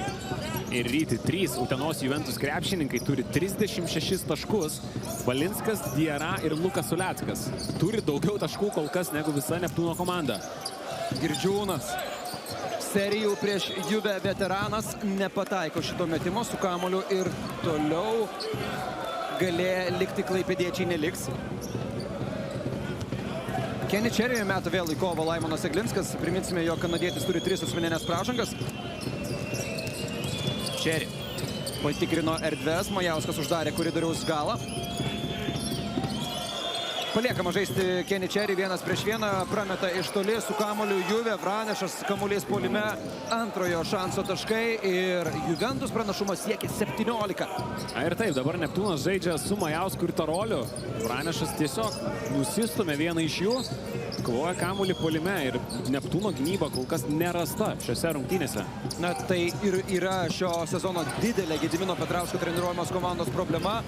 Ir Ryti 3 Utenos Juventus krepšininkai turi 36 taškus. Valinskas, Diarra ir Lukas Uleckas turi daugiau taškų kol kas negu visa Neptūno komanda. Girdžiūnas. Serijų prieš Juve veteranas nepataiko šito metimo su kamuoliu ir toliau galėjo likti klaipėdiečiai neliks. Kenny Cherry'e meta vėl į kovą Laimonas Eglinskas. Priminsime, jog kanadietis turi 3 asmeninės pražangas. Cherry patikrino erdves, Majauskas uždarė koridoriaus galą. Paliekama žaisti Kenny Cherry 1 prieš 1, prameta iš toli su kamuoliu Juve, Vranešas kamuolys puolime, antrojo šanso taškai ir Juventus pranašumas siekia 17. Ir taip, dabar Neptūnas žaidžia su Majausku ir Taroliu. Vranešas tiesiog nusistumė vieną iš jų, kovoja kamuolį puolime ir Neptūno gynyba kol kas nerasta šiose rungtynėse. Na, tai ir yra šio sezono didelė Gedimino Petrausko treniruojamos komandos problema,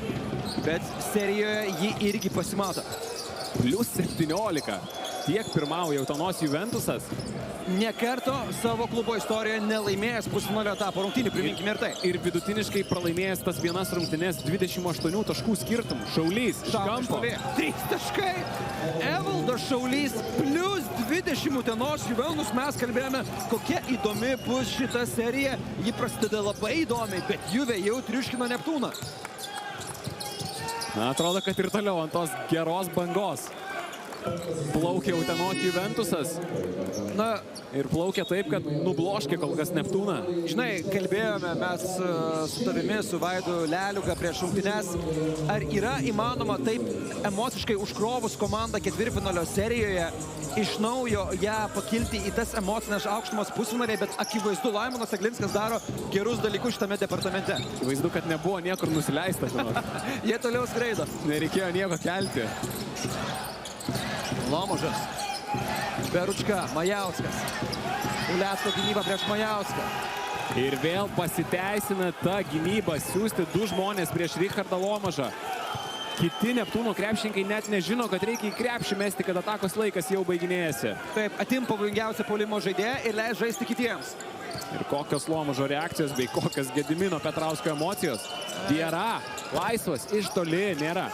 bet serijoje ji irgi pasimato. Plius 17. Tiek pirmauja Utenos Juventusas. Nė karto savo klubo istorijoje nelaimėjęs pusfinalio etapo rungtynių, priminkime ir tai. Ir vidutiniškai pralaimėjęs tas vienas rungtynės 28 taškų skirtumų. Šaulys iš kampo. 3 taškai. Evaldas Šaulys plius 20 Utenos Juventus. Mes kalbėjome, kokia įdomi bus šita serija. Ji prasideda labai įdomiai, bet Juve jau triuškino Neptūną. Na, atrodo, kad ir toliau ant tos geros bangos plaukia Utenos Juventusas. Na, ir plaukia taip, kad nubloškė kol kas Neptūną. Žinai, kalbėjome mes su tavimi, su Vaidu Leliuka prieš rungtynes. Ar yra įmanoma taip emociškai užkrovus komandą ketvirtfinalio serijoje iš naujo ją pakilti į tas emocinės aukštumas pusfinaliai, bet akivaizdu, Laimonas Eglinskas daro gerus dalykus šitame departamente. Akivaizdu, kad nebuvo niekur nusileista. Jie toliau skraido. Nereikėjo nieko kelti. Lomažas. Beručka, Majauskas. Ulecko gynyba prieš Majauską. Ir vėl pasiteisina ta gynyba siūsti 2 žmonės prieš Richardą Lomažą. Kiti Neptūno krepšininkai net nežino, kad reikia į krepšį mesti, kad atakos laikas jau baiginėjasi. Taip, atim pavojingiausią puolimo žaidėją ir leis žaisti kitiems. Ir kokios Lomažo reakcijos bei kokios Gedimino Petrausko emocijos. Diarra, laisvas, iš toli nėra.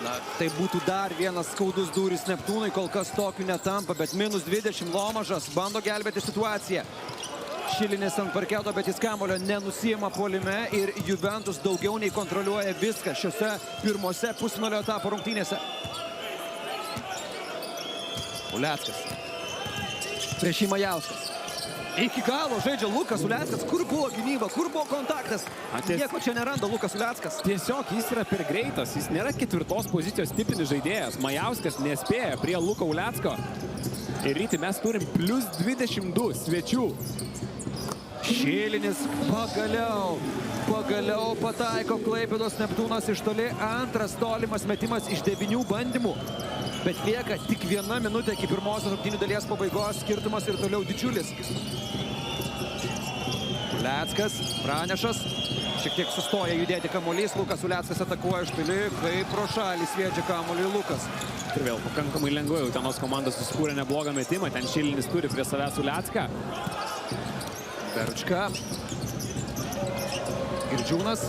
Na, tai būtų dar vienas skaudus dūris Neptūnui, kol kas tokių netampa, bet minus 20 Lomažas bando gelbėti situaciją. Šilinis ant parketo, bet jis kamuolio nenusijama puolime ir Juventus daugiau nei kontroliuoja viską šiose pirmose pusfinalio etapo rungtynėse. Uleckas. Prieš jį Majauskas. Iki galo žaidžia Lukas Uleckas. Kur buvo gynyba, kur buvo kontaktas? Nieko čia neranda Lukas Uleckas. Tiesiog jis yra per greitas, jis nėra 4 pozicijos tipinis žaidėjas. Majauskas nespėja prie Luko Ulecko. Ir Ryti mes turim plius 22 svečių. Šilinis pagaliau pataiko Klaipėdos Neptūnas iš toli. Antras tolimas metimas iš 9 bandymų. Bet lieka tik 1 minutė iki pirmosios rungtynių dalies pabaigos. Skirtumas ir toliau didžiulis. Uleckas, Vranešas. Šiek tiek sustoja judėti kamuolys. Lukas Uleckas atakuoja iš toli, kai pro šalį sviedžia kamuolį Lukas. Ir vėl pakankamai lengvai Utenos komanda susikūrė neblogą metimą. Ten Šilinis turi prie savęs Ulecką. Beručka. Girdžiūnas.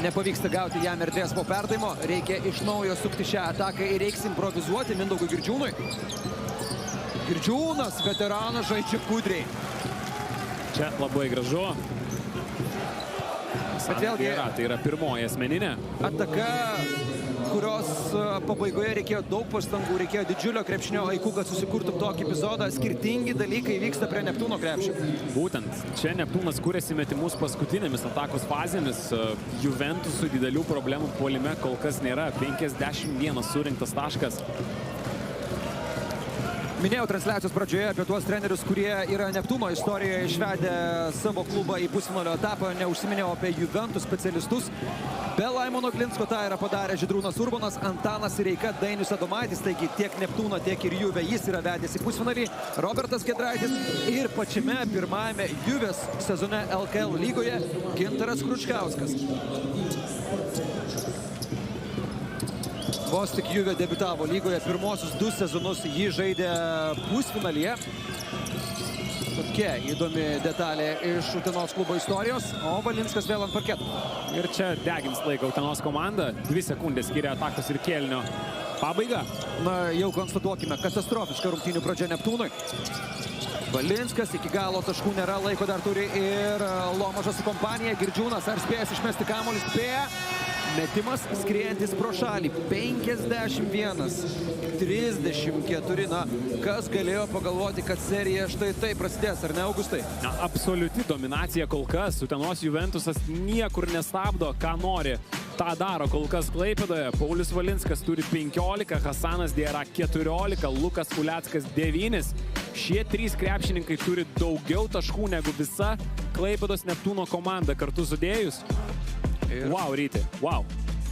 Nepavyksta gauti jam erdvės po perdavimo. Reikia iš naujo sukti šią ataką ir reiks improvizuoti Mindaugui Girdžiūnui. Girdžiūnas, veteranas, žaidžia gudriai. Čia labai gražu. Bet vėlgi, tai yra pirmoji asmeninė. Ataka, kurios pabaigoje reikėjo daug pastangų, reikėjo didžiulio krepšinio aikų, kad susikurtų tokį epizodą. Skirtingi dalykai vyksta prie Neptūno krepšio. Būtent. Čia Neptūnas kūrėsi metimus paskutinėmis atakos fazėmis. Juventusų didelių problemų puolime kol kas nėra. 51 surinktas taškas. Minėjau transliacijos pradžioje apie tuos trenerius, kurie yra Neptūno istorijoje išvedę savo klubą į pusfinalio etapą. Neužsiminėjau apie Juventus specialistus. Be Laimono Glinsko tą yra padarę Žydrūnas Urbonas, Antanas Sireika, Dainius Adomaitis. Taigi tiek Neptūną, tiek ir Juve jis yra vedęs į pusfinalį. Robertas Giedraitis ir pačiame pirmajame Juvės sezone LKL lygoje Gintaras Kručkauskas. Vos tik Juve debiutavo lygoje, pirmosius 2 sezonus jį žaidė pusfinalyje. Tokia įdomi detalė iš Utenos klubo istorijos, o Valinskas vėl ant parketo. Ir čia degins laiką Utenos komanda. 2 sekundės skiria atakos ir kėlinio pabaigą. Na, jau konstatuokime, katastrofiška rungtynių pradžia Neptūnui. Valinskas iki galo taškų nėra, laiko dar turi ir Lomažas su kompanija. Girdžiūnas, ar spėjęs išmesti kamuolį? Spėja. Metimas skriejantis pro šalį. 51-34. Na, kas galėjo pagalvoti, kad serija štai tai prasidės, ar ne, Augustai? Na, absoliuti dominacija kol kas. Utenos Juventusas niekur nestabdo, ką nori. Ta daro kol kas Klaipėdoje. Paulius Valinskas turi 15, Hasanas Diera 14, Lukas Uleckas 9. Šie 3 krepšininkai turi daugiau taškų negu visa Klaipėdos Neptūno komanda kartu sudėjus. Wow, Ryti, wow.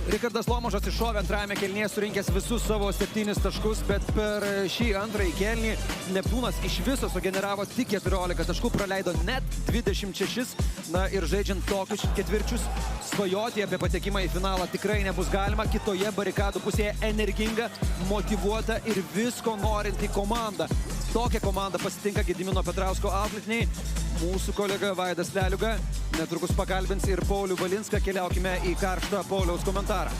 Rikardas Lomažas iššovė antrajame kėlinyje, surinkęs visus savo 7 taškus, bet per šį antrąjį kėlinį Neptūnas iš viso sugeneravo tik 14 taškų, praleido net 26. Na ir žaidžiant tokius ketvirčius, svajoti apie patekimą į finalą tikrai nebus galima. Kitoje barikadų pusėje energinga, motyvuota ir visko norinti komanda. Tokią komandą pasitinka Gedimino Petrausko auklėtiniai. Mūsų kolega Vaidas Leliuga netrukus pakalbins ir Paulių Valinską. Keliaukime į karštą Pauliaus komentarą.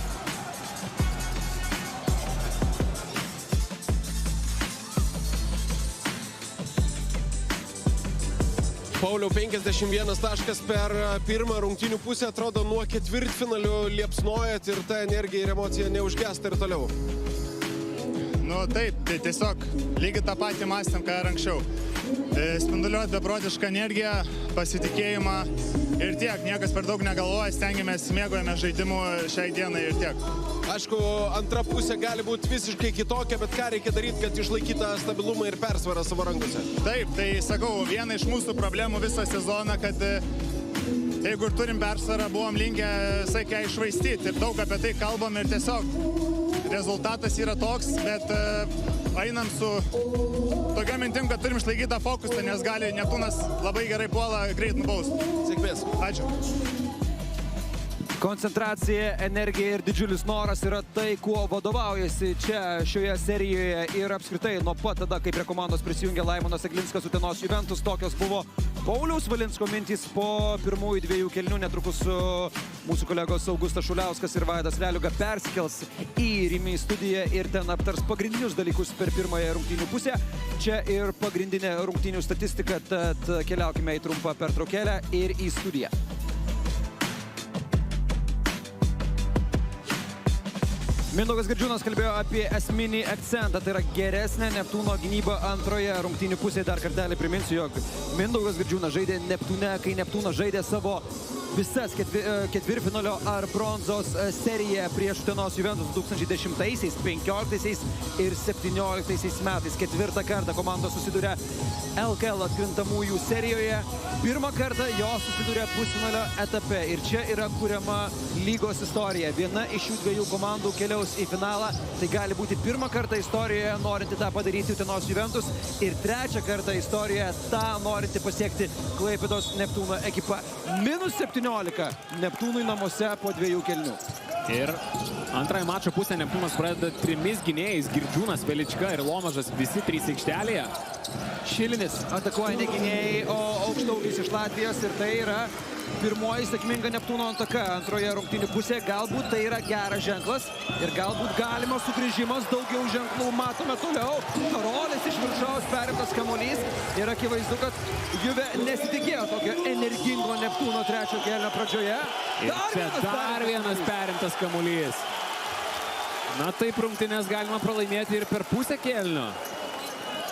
Pauliau, 51 taškas per pirmą rungtynių pusę. Atrodo, nuo ketvirtfinalių liepsnojat ir ta energija ir emocija neužgesta ir toliau. Nu taip, tai tiesiog lygiai tą patį mąstėm, ką ir anksčiau. Spinduliuoti beprotišką energiją, pasitikėjimą ir tiek. Niekas per daug negalvoja, stengiamės, mėgojame žaidimų šiai dienai ir tiek. Aišku, antra pusė gali būti visiškai kitokia, bet ką reikia daryti, kad išlaikytą stabilumą ir persvarą savo rankose? Taip, tai sakau, viena iš mūsų problemų visą sezoną, kad jeigu ir turim persvarą, buvom linkę saikiai iššvaistyti ir daug apie tai kalbam ir tiesiog rezultatas yra toks, bet einam su tokia mintim, kad turim išlaikyti tą fokusą, nes gali Neptūnas labai gerai puola greit nubausti. Sėkmės. Ačiū. Koncentracija, energija ir didžiulis noras yra tai, kuo vadovaujasi čia šioje serijoje ir apskritai nuo pat tada, kai prie komandos prisijungė Laimonas Glinskas, Utenos Juventus, tokios buvo Pauliaus Valinsko mintys po pirmųjų 2 kėlinių. Netrukus mūsų kolegos Augustas Šuliauskas ir Vaidas Leliuga persikels į Rimi studiją ir ten aptars pagrindinius dalykus per pirmąją rungtynių pusę. Čia ir pagrindinė rungtynių statistika, tad keliaukime į trumpą pertraukėlę ir į studiją. Mindaugas Girdžiūnas kalbėjo apie esminį akcentą, tai yra geresnė Neptūno gynyba antroje rungtynių pusėje. Dar kartelį priminsiu, jog Mindaugas Girdžiūnas žaidė Neptūne, kai Neptūnas žaidė savo visas ketvirtfinalio ar bronzos seriją prieš Utenos Juventus 2010-aisiais, 15-aisiais ir 17-aisiais metais. 4 kartą komandos susiduria LKL atkrintamųjų serijoje. Pirmą kartą jos susiduria pusfinalio etape ir čia yra kuriama lygos istorija. Viena iš šių 2 komandų keliaus į finalą. Tai gali būti pirmą kartą istorijoje norinti tą padaryti Utenos Juventus ir 3 kartą istorijoje tą norinti pasiekti Klaipėdos Neptūno ekipa. -17 Neptūnui namuose po 2 kėlinių. Ir antrąją mačo pusę Neptūnas pradeda 3 gynėjais. Girdžiūnas, Velička ir Lomažas, visi 3 aikštelėje. Šilinis atakuoja ne gynėjai, o aukštaugis iš Latvijos ir tai yra pirmoji sėkminga Neptūno ataka antroje rungtynių pusėje. Galbūt tai yra geras ženklas ir galbūt galimas sugrįžimas. Daugiau ženklų matome toliau. Tarolis iš viršaus perimtas kamuolys ir akivaizdu, kad Juve nesitikėjo tokio energingo Neptūno trečio kėlinio pradžioje. Ir čia dar vienas perimtas kamuolys. Na taip, rungtynes galima pralaimėti ir per pusę kėlinio.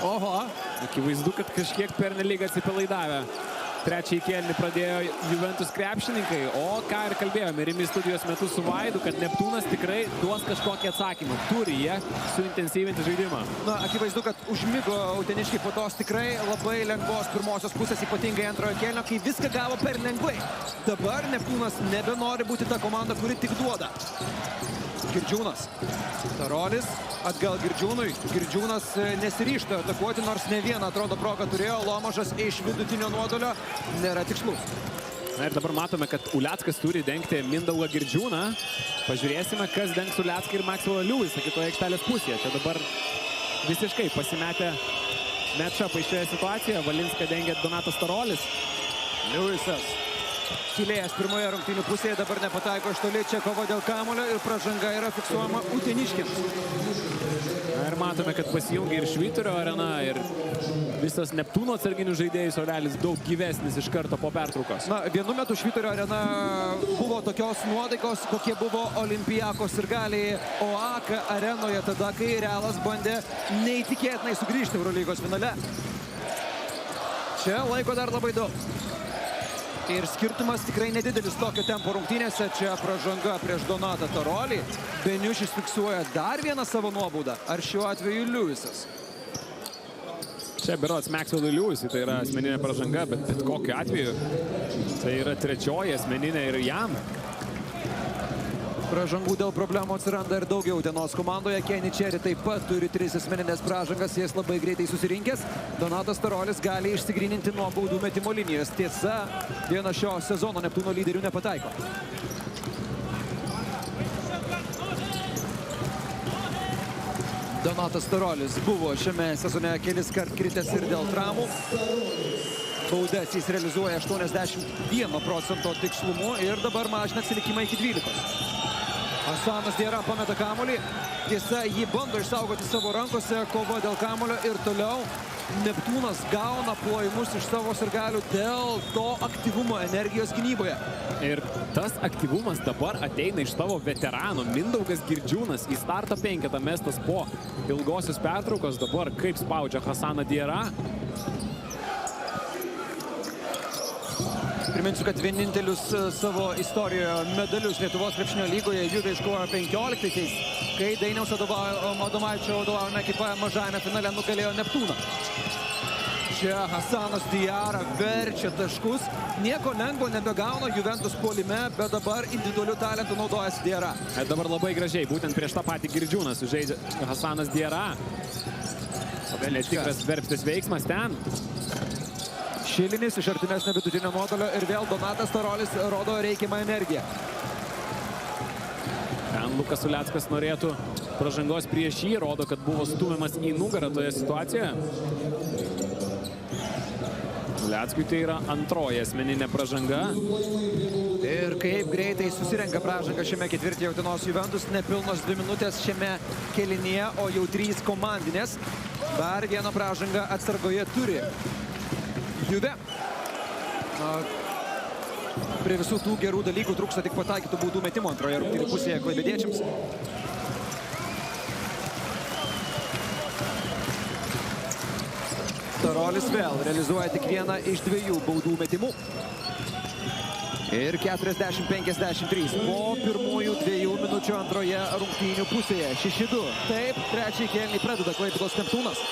Oho, akivaizdu, kad kažkiek pernelyg atsipalaidavę. Trečiąjį kėlinį pradėjo Juventus krepšininkai, o ką ir kalbėjome Rimi studijos metu su Vaidu, kad Neptūnas tikrai duos kažkokį atsakymą. Turi jie suintensyvinti žaidimą. Na, akivaizdu, kad užmigo uteniškiai po tos tikrai labai lengvos pirmosios pusės, ypatingai antrojo kėlinio, kai viską gavo per lengvai. Dabar Neptūnas nebenori būti ta komanda, kuri tik duoda. Girdžiūnas. Tarolis atgal Girdžiūnui. Girdžiūnas nesiryžta atakuoti, nors ne vieną, atrodo, progą turėjo. Lomažas iš vidutinio nuotolio nėra tikslus. Na ir dabar matome, kad Uleckas turi dengti Mindaugą Girdžiūną. Pažiūrėsime, kas dengs Ulecką ir Maxwellą Lewisą kitoje aikštelės pusėje. Čia dabar visiškai pasimetę match-upą šioje situacijoje. Valinską dengia Donatas Tarolis. Lewisas. Kilėjęs pirmoje rungtynių pusėje, dabar nepataiko iš toli. Čia kova dėl kamuolio ir pražanga yra fiksuojama uteniškiams. Na ir matome, kad pasijungia ir Švyturio arena, ir visas Neptūno atsarginių žaidėjų suolelis daug gyvesnis iš karto po pertraukos. Na, vienu metu Švyturio arena buvo tokios nuotaikos, kokie buvo Olimpiakos ir Galiai OAK arenoje tada, kai Realas bandė neįtikėtinai sugrįžti Eurolygos finale. Čia laiko dar labai daug. Ir skirtumas tikrai nedidelis tokio tempo rungtynėse. Čia pražanga prieš Donatą Tarolį. Beniušis fiksuoja dar vieną savo nuobaudą. Ar šiuo atveju Lewisas? Čia berods Maxwellui Lewisui tai yra asmeninė pražanga, bet kokiu atveju tai yra trečioji asmeninė ir jam. Pražangų dėl problemų atsiranda ir daugiau Utenos komandoje. Kenny Cherry taip pat turi 3 asmeninės pražangas, jas labai greitai susirinkęs. Donatas Tarolis gali išsigryninti nuo baudų metimo linijos. Tiesa, vienas šio sezono Neptūno lyderių nepataiko. Donatas Tarolis buvo šiame sezone kelis kart kritęs ir dėl traumų. Baudas jis realizuoja 81% tikslumu ir dabar mažina atsilikimą iki 12. Hasanas Diarra pameta kamuolį. Tiesa, jį bando išsaugoti savo rankose, kova dėl kamuolio ir toliau Neptūnas gauna plojimus iš savo sirgalių dėl to aktyvumo energijos gynyboje. Ir tas aktyvumas dabar ateina iš tavo veterano. Mindaugas Girdžiūnas į starto penketą mestas po ilgosios pertraukos. Dabar kaip spaudžia Hasaną Diarra. Priminsiu, kad vienintelius savo istorijoje medalius Lietuvos krepšinio lygoje Juve iškovojo 15-aisiais, kai Dainiaus Adomaičio vadovaujama ekipa mažajame finale nugalėjo Neptūną. Čia Hasanas Diarra verčia taškus. Nieko lengvo nebegauna Juventus puolime, bet dabar individualių talentų naudojasi Diarra. Dabar labai gražiai, būtent prieš tą patį Girdžiūną sužaidžia Hasanas Diarra. Netikras verpstis veiksmas ten. Šilinis iš artimesnio vidutinio nuotolio ir vėl Donatas Tarolis rodo reikiamą energiją. Ten Lukas Uleckas norėtų pražangos prieš jį, rodo, kad buvo stumiamas į nugarą toje situacijoje. Uleckui tai yra antroji asmeninė pražanga. Ir kaip greitai susirenka pražanga šiame ketvirtyje Utenos Juventus. Nepilnos 2 minutės šiame kėlinyje, o jau 3 komandinės. Dar vieną pražangą atsargoje turi Juve. Prie visų tų gerų dalykų trūksta tik pataikytų baudų metimo antroje rungtynių pusėje klaipėdiečiams. Tarolis vėl realizuoja tik vieną iš 2 baudų metimų. Ir 40-53 po pirmųjų 2 minučių antroje rungtynių pusėje. 6-2. Taip, trečiąjį kėlinį pradeda Klaipėdos Neptūnas.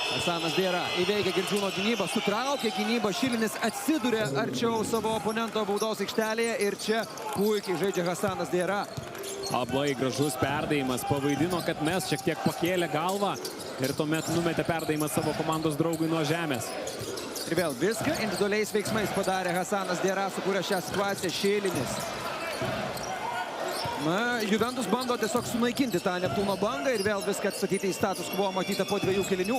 Hasanas Diarra įveikia Girdžiūno gynybą, sutraukia gynybą, Šilinis atsiduria arčiau savo oponento baudos aikštelėje ir čia puikiai žaidžia Hasanas Diarra. Labai gražus perdavimas, pavaidino, kad mes šiek tiek pakėlė galvą ir tuomet numetė perdavimą savo komandos draugui nuo žemės. Ir vėl viską individualiais veiksmais padarė Hasanas Diarra, sukūrė šią situaciją. Šilinis. Na, Juventus bando tiesiog sunaikinti tą Neptūno bangą ir vėl viską atstatyti į status quo matyta po 2 kėlinių.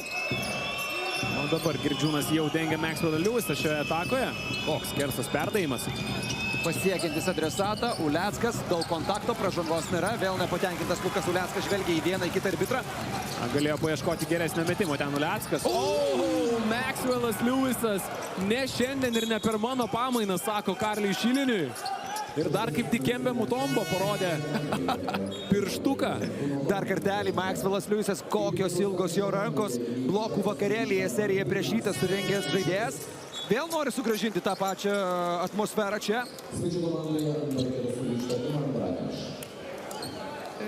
O dabar Girdžiūnas jau dengia Maxwellą Lewisą šioje atakoje. Koks kerstas perdavimas. Pasiekiantis adresatą, Uleckas, daug kontakto, pražangos nėra, vėl nepatenkintas Lukas Uleckas žvelgia į vieną, į kitą arbitrą. Galėjo paieškoti geresnio metimo ten Uleckas. Maxwellas Lewisas, ne šiandien ir ne per mano pamainą, sako Karliui Šiliniui. Ir dar kaip tik Kembe Mutombo parodė pirštuką. Dar kartelį Maxwellas Lewisas, kokios ilgos jo rankos, blokų vakarėlyje seriją prieš rytą surengęs žaidėjas. Vėl nori sugrąžinti tą pačią atmosferą čia.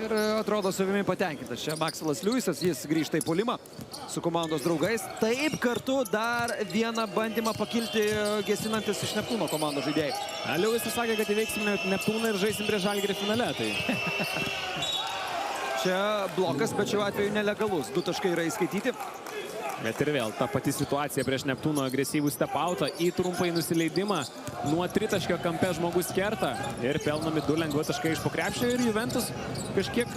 Ir atrodo savimi patenkintas čia Maxwellas Lewisas, jis grįžta į puolimą su komandos draugais. Taip, kartu dar vieną bandymą pakilti gesinantis iš Neptūno komandos žaidėjai. Lewisas sakė, kad įveiksime Neptūną ir žaisim prie Žalgirio finale. Tai. Čia blokas, bet šiuo atveju nelegalus. 2 taškai yra įskaityti. Bet ir vėl ta pati situacija prieš Neptūno agresyvų step-outą į trumpai nusileidimą. Nuo tritaškio kampe žmogus kerta ir pelnomi 2 lengvi taškai iš po krepšio ir Juventus kažkiek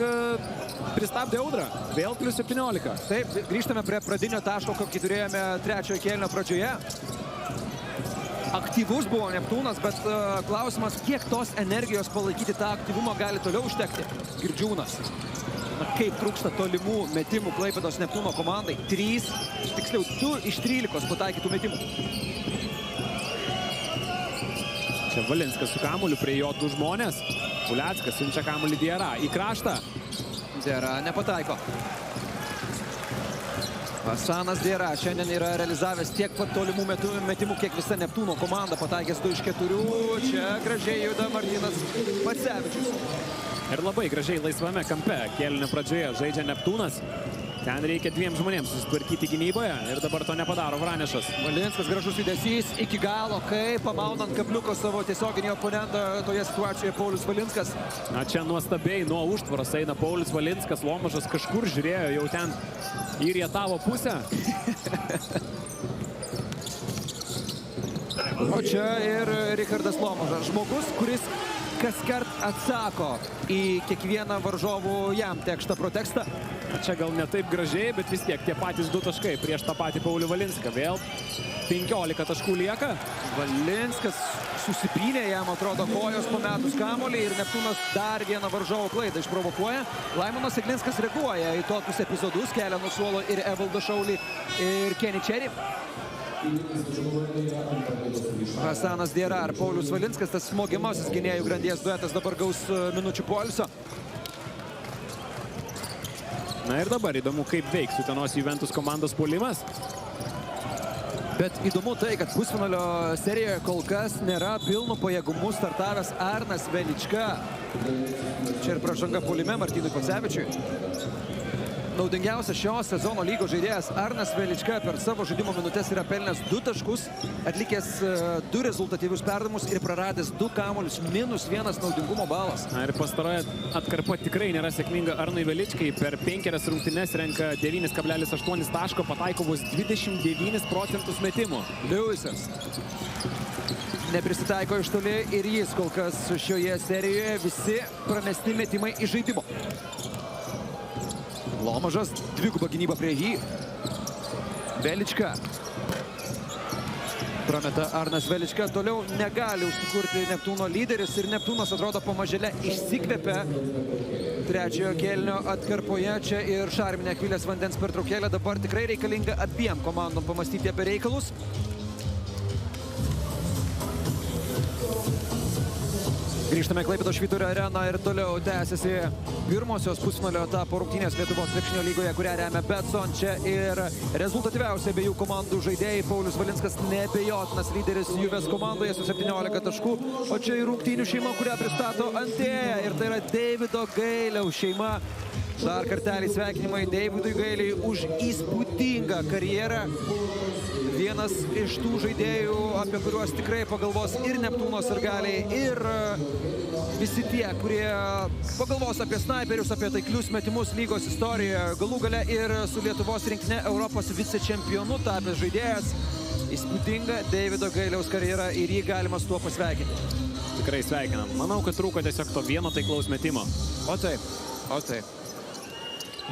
pristabdė audrą. Vėl plius 17. Taip, grįžtame prie pradinio taško, kokį turėjome trečiojo kėlinio pradžioje. Aktyvus buvo Neptūnas, bet klausimas, kiek tos energijos palaikyti tą aktyvumą gali toliau užtekti. Girdžiūnas. Kaip trūksta tolimų metimų Klaipėdos Neptūno komandai. 2 iš 13 pataikytų metimų. Čia Valinskas su kamuliu, prie jo 2 žmonės. Uleckas siunčia kamuolį Diarra į kraštą. Diarra nepataiko. Hasanas Diarra šiandien yra realizavęs tiek pat tolimų metimų, kiek visa Neptūno komanda, pataikęs 2 iš 4. Čia gražiai juda Martynas Pacevičius. Ir labai gražiai laisvame kampe kėlinio pradžioje žaidžia Neptūnas. Ten reikia 2 žmonėms susitvarkyti gynyboje ir dabar to nepadaro Vranišas. Valinskas gražus judesys iki galo, kai pamaunant kabliuko savo tiesioginį oponentą toje situacijoje Paulius Valinskas. Na čia nuostabiai nuo užtvaros eina Paulius Valinskas, Lomažas kažkur žiūrėjo jau ten į rietavo pusę. O čia ir Richardas Lomažas, žmogus, kuris kaskart atsako į kiekvieną varžovų jam tekštą protestą. Čia gal ne taip gražiai, bet vis tiek tie patys 2 taškai prieš tą patį Paulių Valinską. Vėl 15 taškų lieka. Valinskas susipynė, jam atrodo kojos pametus kamuolį ir Neptūnas dar vieną varžovo klaidą išprovokuoja. Laimonas Eglinskas reaguoja į tokius epizodus, kelia nuo suolo ir Evaldą Šaulį ir Kenny Cherry. Hasanas Diarra ir Paulius Valinskas, tas smogiamasis gynėjų grandies duetas dabar gaus minučių poilsio. Na ir dabar įdomu, kaip veiks Utenos Juventus komandos puolimas. Bet įdomu tai, kad pusfinalio serijoje kol kas nėra pilnu pajėgumu startavęs Arnas Velička. Čia ir pražanga puolime Martynui Pacevičiui. Naudingiausias šio sezono lygos žaidėjas Arnas Velička per savo žaidimo minutės yra pelnęs 2 taškus, atlikęs 2 rezultatyvius perdavimus ir praradęs 2 kamuolius, -1 naudingumo balas. Na ir pastaroji atkarpa tikrai nėra sėkminga Arnui Veličkai. Per 5 rungtynes renka 9,8 taško, pataiko vos 29% metimų. Lewisas neprisitaiko iš toli ir jis kol kas šioje serijoje visi pramesti metimai iš žaidimo. Lomažas, 2 gynyba prie jį. Velička. Prameta Arnas Velička. Toliau negali užsikurti Neptūno lyderis ir Neptūnas atrodo pamažėle išsikvepia trečiojo kėlinio atkarpoje. Čia ir šarminė Akvilės Vandens pertraukėlė. Dabar tikrai reikalinga abiem komandom pamastyti apie reikalus. Grįžtame Klaipėdos Švyturio areną ir toliau tęsiasi pirmosios pusfinalio etapo rungtynės Lietuvos krepšinio lygoje, kurią remia Betson. Čia ir rezultatyviausiai abiejų komandų žaidėjai. Paulius Valinskas neabejotinas lyderis Juves komandoje su 17 taškų. O čia ir rungtynių šeima, kurią pristato Antėja. Ir tai yra Deivido Gailiaus šeima. Dar kartelį sveikinimai Deividui Gailiui už įspūdingą karjerą. Vienas iš tų žaidėjų, apie kuriuos tikrai pagalvos ir Neptūno sirgaliai, ir visi tie, kurie pagalvos apie snaiperius, apie taiklius metimus lygos istorijoje. Galų gale ir su Lietuvos rinktinė Europos vicečempionu tapęs žaidėjas. Įspūdinga Deivido Gailiaus karjera ir jį galima su tuo pasveikinti. Tikrai sveikinam. Manau, kad trūko tiesiog to vieno taiklaus metimo. O taip, o taip.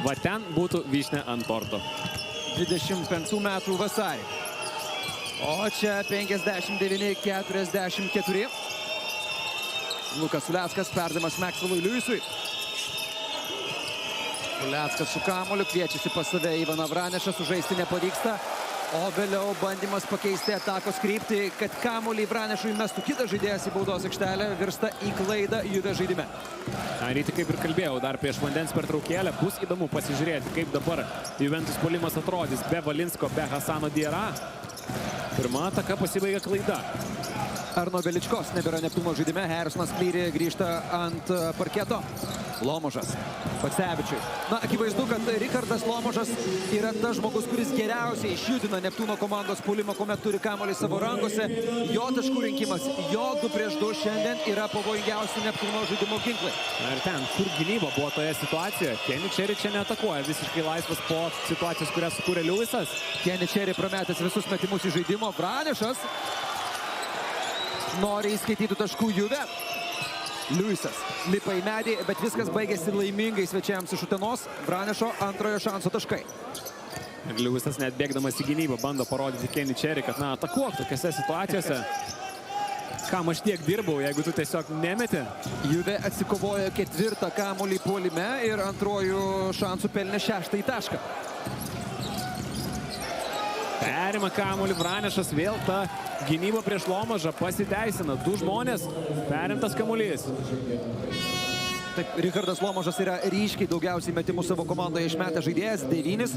Va ten būtų vyšnia ant torto. 25 metų vasarį. O čia 59-44. Lukas Uleckas, perdavimas Maxwellui Liujisui. Uleckas su kamuoliu, kviečiasi pas save Ivaną Vranešą, sužaisti nepavyksta. O vėliau bandymas pakeisti atakos kryptį, kad kamuolį Vranešui mestų kitas žaidėjas į baudos aikštelę, virsta į klaidą Juve žaidime. Ryti, kaip ir kalbėjau, dar prieš vandens pertraukėlę bus įdomu pasižiūrėti, kaip dabar Juventus puolimas atrodys be Valinsko, be Hasano Diarra. Pirma ataka pasibaigia klaida. Arno Veličkos nebėra Neptūno žaidime. Harrisonas Klyri grįžta ant parketo. Lomožas Pacevičiui. Na, akivaizdu, kad Rikardas Lomožas yra tas žmogus, kuris geriausiai išjudina Neptūno komandos puolimą, kuomet turi kamuolį savo rankose. Jo taškų rinkimas, jo 2-2 šiandien yra pavojingiausi Neptūno žaidimo ginklai. Ir ten, kur gynyba buvo toje situacijoje, Kenny Cherry čia neatakuoja, visiškai laisvas po situacijos, kurią sukūrė Liujisas. Kenny Cherry prametęs visus metimus į žaidimo. Vranešas nori įskaitytų taškų Juve. Liujisas lipa į medį, bet viskas baigėsi laimingai svečiams iš Utenos. Vranešo antrojo šanso taškai. Ir Liujisas net bėgdamas į gynybą bando parodyti Kenny Cherry, kad na, atakuok tokiose situacijose. Kam aš tiek dirbau, jeigu tu tiesiog nemeti? Juve atsikovojo 4 kamuolį puolime ir antrojų šansų pelnė 6 tašką. Perima kamuolį Vranešas, vėl ta gynyba prieš Lomožą pasiteisina. 2 žmonės, perimtas kamuolys. Taip, Richardas Lomožas yra ryškiai daugiausiai metimų savo komandoje išmetęs žaidėjas, 9.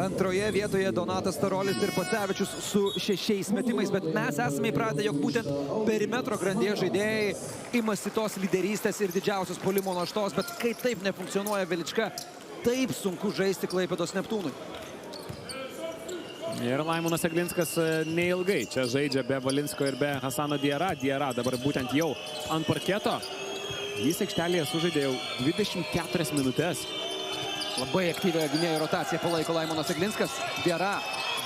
Antroje vietoje Donatas Tarolis ir Pacevičius su 6 metimais, bet mes esame įpratę, jog būtent perimetro grandies žaidėjai imasi tos lyderystės ir didžiausios puolimo naštos, bet kai taip nefunkcionuoja Velička, taip sunku žaisti Klaipėdos Neptūnui. Ir Laimonas Eglinskas neilgai čia žaidžia be Valinsko ir be Hasano Diarra. Diarra dabar būtent jau ant parketo. Jis aikštelėje sužaidė jau 24 minutės. Labai aktyvią gynėjų rotaciją palaiko Laimonas Eglinskas. Diarra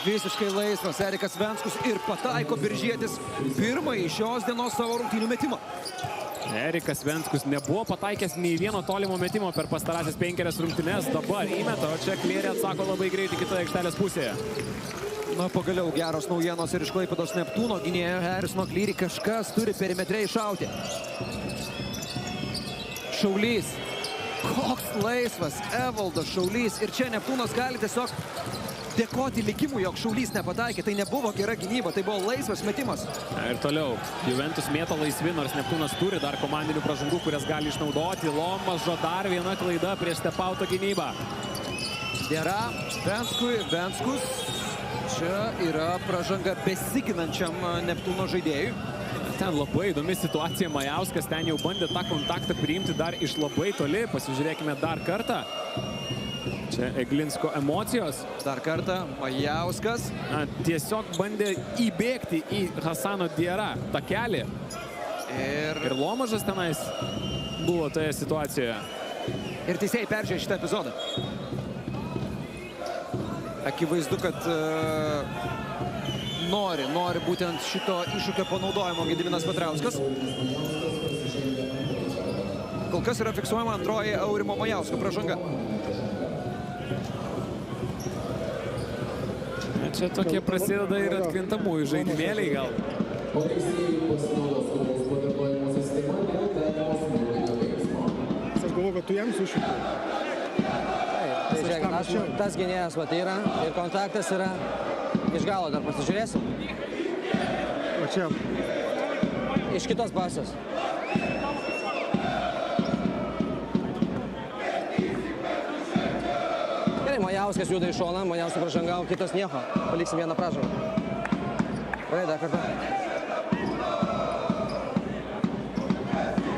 visiškai laisvas. Erikas Venskus ir pataiko Biržietis pirmąjį šios dienos savo rungtynių metimą. Erikas Venskus nebuvo pataikęs nei vieno tolimo metimo per pastarąsias 5 rungtynes. Dabar įmeta, o čia Klėrė atsako labai greitai kitoje aikštelės pusėje. Na, pagaliau geros naujienos ir iš Klaipėdos Neptūno gynėjo Harrisono Klyri. Kažkas turi perimetre iššauti. Šaulys. Koks laisvas Evaldas Šaulys. Ir čia Neptūnas gali tiesiog dėkoti likimui, jog Šaulys nepataikė. Tai nebuvo gera gynyba, tai buvo laisvas metimas. Ir toliau Juventus mėto laisvi, nors Neptūnas turi dar komandinių pražangų, kurias gali išnaudoti. Lomožo dar viena klaida prieš Stepauto gynybą. Diarra Venskui. Venskus. Čia yra pražanga besiginančiam Neptūno žaidėjui. Ten labai įdomi situacija. Majauskas ten jau bandė tą kontaktą priimti dar iš labai toli. Pasižiūrėkime dar kartą. Čia Eglinsko emocijos. Dar kartą Majauskas. Tiesiog bandė įbėgti į Hasano Diarra takelį. Ir Lomožas tenais buvo toje situacijoje. Ir teisėjai peržiūrėjo šitą epizodą. Akivaizdu, kad nori būtent šito iššūkio panaudojimo Gediminas Petrauskas. Kol kas yra fiksuojama antroji Aurimo Majausko pražanga. Čia tokie prasideda ir atkrintamųjų žaidimėliai gal. Aš galvoju, kad tu jam sušykai. Tai žiūrėk, tas gynėjas vat yra ir kontaktas yra iš galo, dar pasižiūrėsim. O čia? Iš kitos pasės. Gerai, Majauskas juda į šoną, Majausko pražanga, o kitas nieko. Paliksim vieną pražangą. Gerai, dar kartą.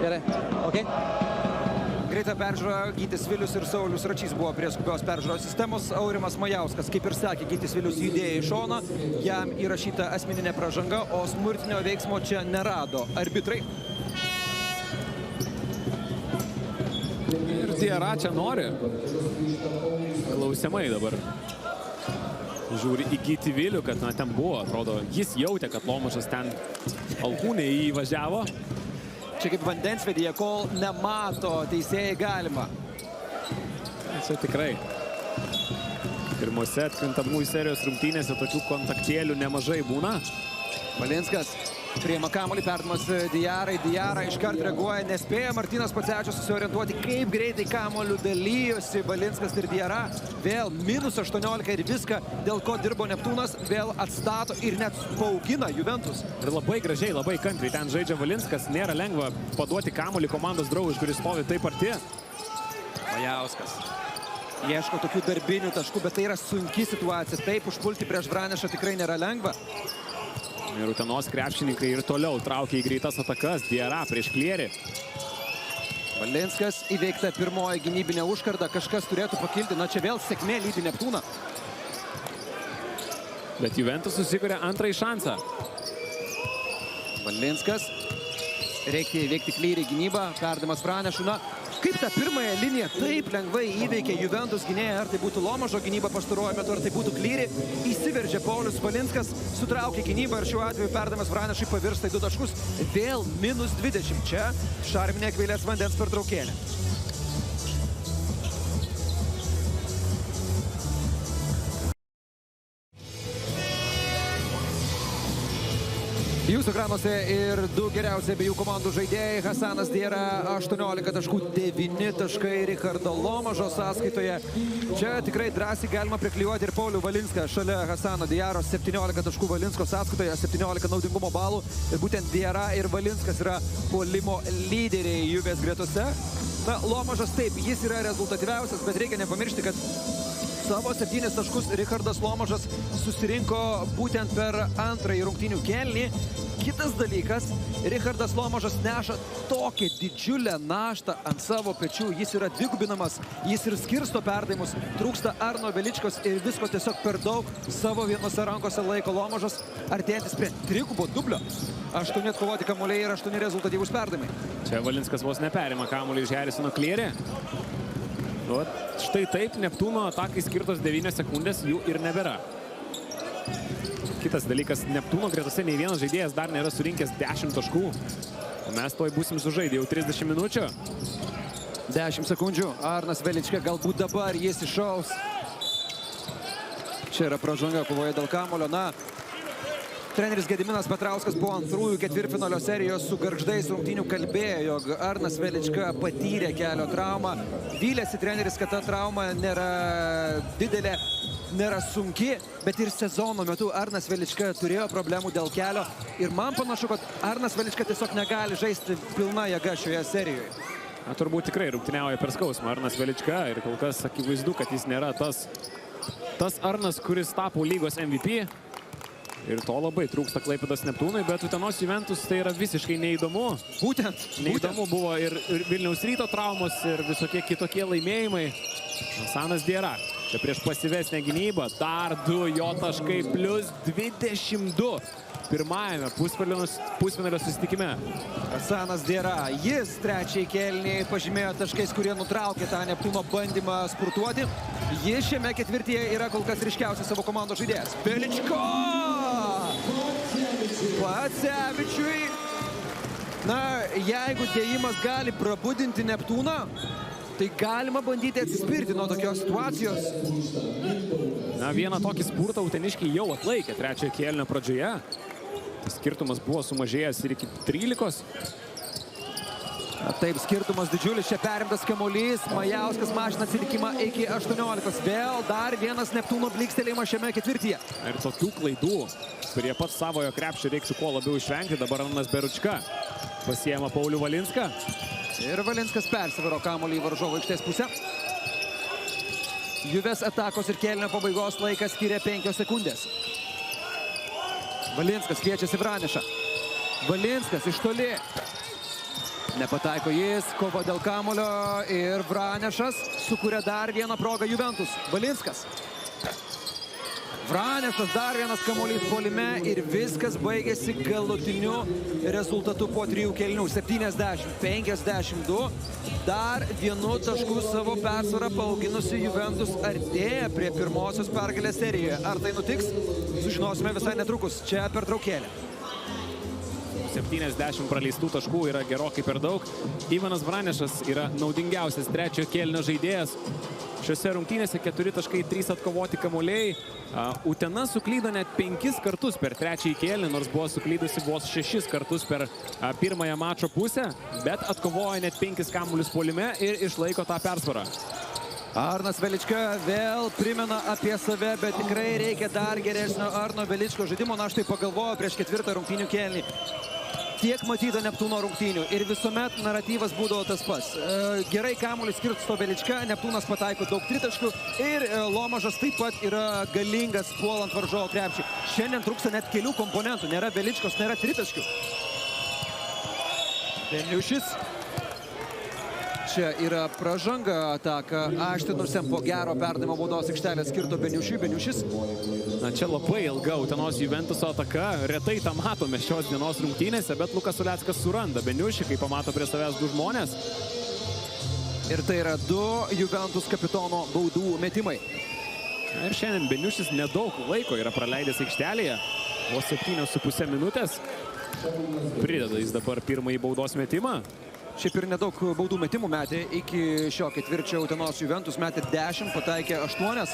Gerai, okei. Greitą peržiūrą Gytis Vilius ir Saulius Račys buvo prie skubios peržiūros sistemos. Aurimas Majauskas, kaip ir sakė, Gytis Vilius judėjo į šoną. Jam įrašyta asmeninė pražanga, o smurtinio veiksmo čia nerado arbitrai. Ir Diarra čia nori. Klausimai dabar. Žiūri į Gytį Vilių, kad ten buvo, atrodo, jis jautė, kad Lomožas ten alkūnė įvažiavo. Čia kaip vandensvedyje, kol nemato teisėjai galima. Čia tikrai. Pirmose atkrintamųjų serijos rungtynėse tokių kontaktėlių nemažai būna. Valinskas priima kamuolį, perdamas Diarai. Diara iškart reaguoja, nespėja Martynas Pacevičius susiorientuoti, kaip greitai kamuoliu dalyjosi Valinskas ir Diara. Vėl minus 18 ir viską, dėl ko dirbo Neptūnas, vėl atstato ir net paaugina Juventus. Ir labai gražiai, labai kantriai ten žaidžia Valinskas. Nėra lengva paduoti kamuolį komandos draugui, kuris stovi taip arti. Majauskas ieško tokių darbinių taškų, bet tai yra sunki situacija. Taip užpulti prieš Vranešą tikrai nėra lengva. Ir Utenos krepšininkai ir toliau traukia į greitas atakas. Diara prieš Klierį. Valinskas įveikta pirmoji gynybinė užkarda. Kažkas turėtų pakilti. Na, čia vėl sėkmė lydi Neptūną. Bet Juventus susikuria antrąjį šansą. Valinskas. Reikia įveikti Klierį gynybą. Perdamas Pranešu. Na, kaip tą pirmąją liniją taip lengvai įveikė Juventus gynėja. Ar tai būtų Lomažo gynyba pastaruoju metu, ar tai būtų Klierį. Įsiveržė Paulius Valinskas. Sutraukė gynybą ir šiuo atveju perdamas Pranešui pavirsta į 2 taškus. Vėl minus 20. Čia šarminė kvailės vandens pertraukėlė. Jūsų ekranuose ir 2 geriausi abiejų komandų žaidėjai. Hasanas Diara 18 taškų, 9 taškai Richardo Lomažo sąskaitoje. Čia tikrai drąsiai galima priklijuoti ir Paulių Valinską šalia Hasano Diaros. 17 taškų Valinsko sąskaitoje, 17 naudingumo balų. Ir būtent Diara ir Valinskas yra puolimo lyderiai Juvės gretose. Na, Lomažas taip, jis yra rezultatyviausias, bet reikia nepamiršti, kad savo 7 taškus Richardas Lomažas susirinko būtent per antrąjį rungtynių kėlinį. Kitas dalykas, Richardas Lomažas neša tokią didžiulę naštą ant savo pečių. Jis yra dvigubinamas, jis ir skirsto perdavimus. Trūksta Arno Veličkos ir visko tiesiog per daug savo vienose rankose laiko Lomažas, artėjantis prie trigubo dublio. 8 atkovoti kamuoliai ir 8 rezultatyvūs perdavimai. Čia Valinskas vos neperima kamuolį iš Harisono Klierį. Štai taip, Neptūno atakai skirtos 9 sekundės, jų ir nebėra. Kitas dalykas, Neptūno gretose nei vienas žaidėjas dar nėra surinkęs 10 taškų. O mes toj būsim sužaidę jau 30 minučių. 10 sekundžių. Arnas Velička galbūt dabar jis iššaus. Čia yra pražanga kovoje dėl kamuolio. Na, treneris Gediminas Petrauskas po antrųjų ketvirtfinalio serijos su Gargždais rungtynių kalbėjo, jog Arnas Velička patyrė kelio traumą. Vylėsi treneris, kad ta trauma nėra didelė, nėra sunki, bet ir sezono metu Arnas Velička turėjo problemų dėl kelio. Ir man panašu, kad Arnas Velička tiesiog negali žaisti pilna jėga šioje serijoje. Na, turbūt tikrai rungtyniauja per skausmą Arnas Velička ir kol kas akivaizdu, kad jis nėra tas Arnas, kuris tapo lygos MVP. Ir to labai trūksta Klaipėdos Neptūnui, bet Utenos Juventus tai yra visiškai neįdomu. Būtent. Neįdomu buvo ir Vilniaus Ryto traumos ir visokie kitokie laimėjimai. Hasanas Diara. Čia prieš pasyvesnę gynybą. Dar 2 jo taškai plus 22 pirmajame pusfinalio susitikime. Hasanas Diara. Jis trečiai kėlinį pažymėjo taškais, kurie nutraukė tą Neptūno bandymą spurtuoti. Jis šiame ketvirtyje yra kol kas ryškiausias savo komandos žaidėjas. Veličko! Pacevičiui. Na, jeigu dėjimas gali prabudinti Neptūną, tai galima bandyti atsispirti nuo tokios situacijos. Na, vieną tokį spurtą uteniškiai jau atlaikė trečiojo kėlinio pradžioje. Skirtumas buvo sumažėjęs ir iki 13. Na, taip, skirtumas didžiulis. Čia perimtas kamuolys. Majauskas mažina atsilikimą iki 18. Vėl dar vienas Neptūno blykstelėjimas šiame ketvirtyje. Ir tokių klaidų prie pat savojo krepšio reiktų kuo labiau išvengti. Dabar Arnas Beručka pasiema Paulių Valinską. Ir Valinskas persivaro kamuolį į varžovo aikštės pusę. Juvės atakos ir kėlinio pabaigos laikas skiria 5 sekundės. Valinskas kviečiasi Vranešą. Valinskas iš toli. Nepataiko jis, kova dėl kamuolio ir Vranešas sukuria dar vieną progą Juventus. Valinskas. Vranešas dar vienas kamuolys puolime ir viskas baigėsi galutiniu rezultatu po 3 kėlinių. 70-52. Dar 1 tašku savo persvarą paauginusi Juventus artėja prie pirmosios pergalės serijoje. Ar tai nutiks? Sužinosime visai netrukus. Čia pertraukėlė. 70 praleistų taškų yra gerokai per daug. Ivanas Vranešas yra naudingiausias trečiojo kėlinio žaidėjas. Šiuose rungtynėse 4 taškai, 3 atkovoti kamuoliai. Utena suklydo net 5 kartus per trečiąjį kėlinį, nors buvo suklydusi vos 6 kartus per pirmąją mačo pusę, bet atkovojo net 5 kamuolius puolime ir išlaiko tą persvarą. Arnas Velička vėl primena apie save, bet tikrai reikia dar geresnio Arno Veličko žaidimo. Na, aš tai pagalvojau prieš 4 rungtynių kėlinį. Tiek matyta Neptūno rungtynių ir visuomet naratyvas būdavo tas pats. Gerai kamuolį skirsto Velička, Neptūnas pataiko daug tritaškų ir Lomažas taip pat yra galingas puolant varžovo krepšį. Šiandien trūksta net kelių komponentų, nėra Veličkos, nėra tritaškių. Beniušis. Čia yra pražanga ataka aštinusiam po gero perdavimo baudos aikštelės skirto Beniušiui. Beniušis. Na, čia labai ilga Utenos Juventuso ataka. Retai tą matome šios dienos rungtynėse, bet Lukas Uleckas suranda Beniušį, kai pamato prie savęs 2 žmonės. Ir tai yra 2 Juventus kapitono baudų metimai. Ir šiandien Beniušis nedaug laiko yra praleidęs aikštelėje. Vos 7,5 minutės. Prideda jis dabar pirmąjį baudos metimą. Šiaip ir nedaug baudų metimų metė iki šio ketvirčio Utenos Juventus, metė 10, pataikė 8.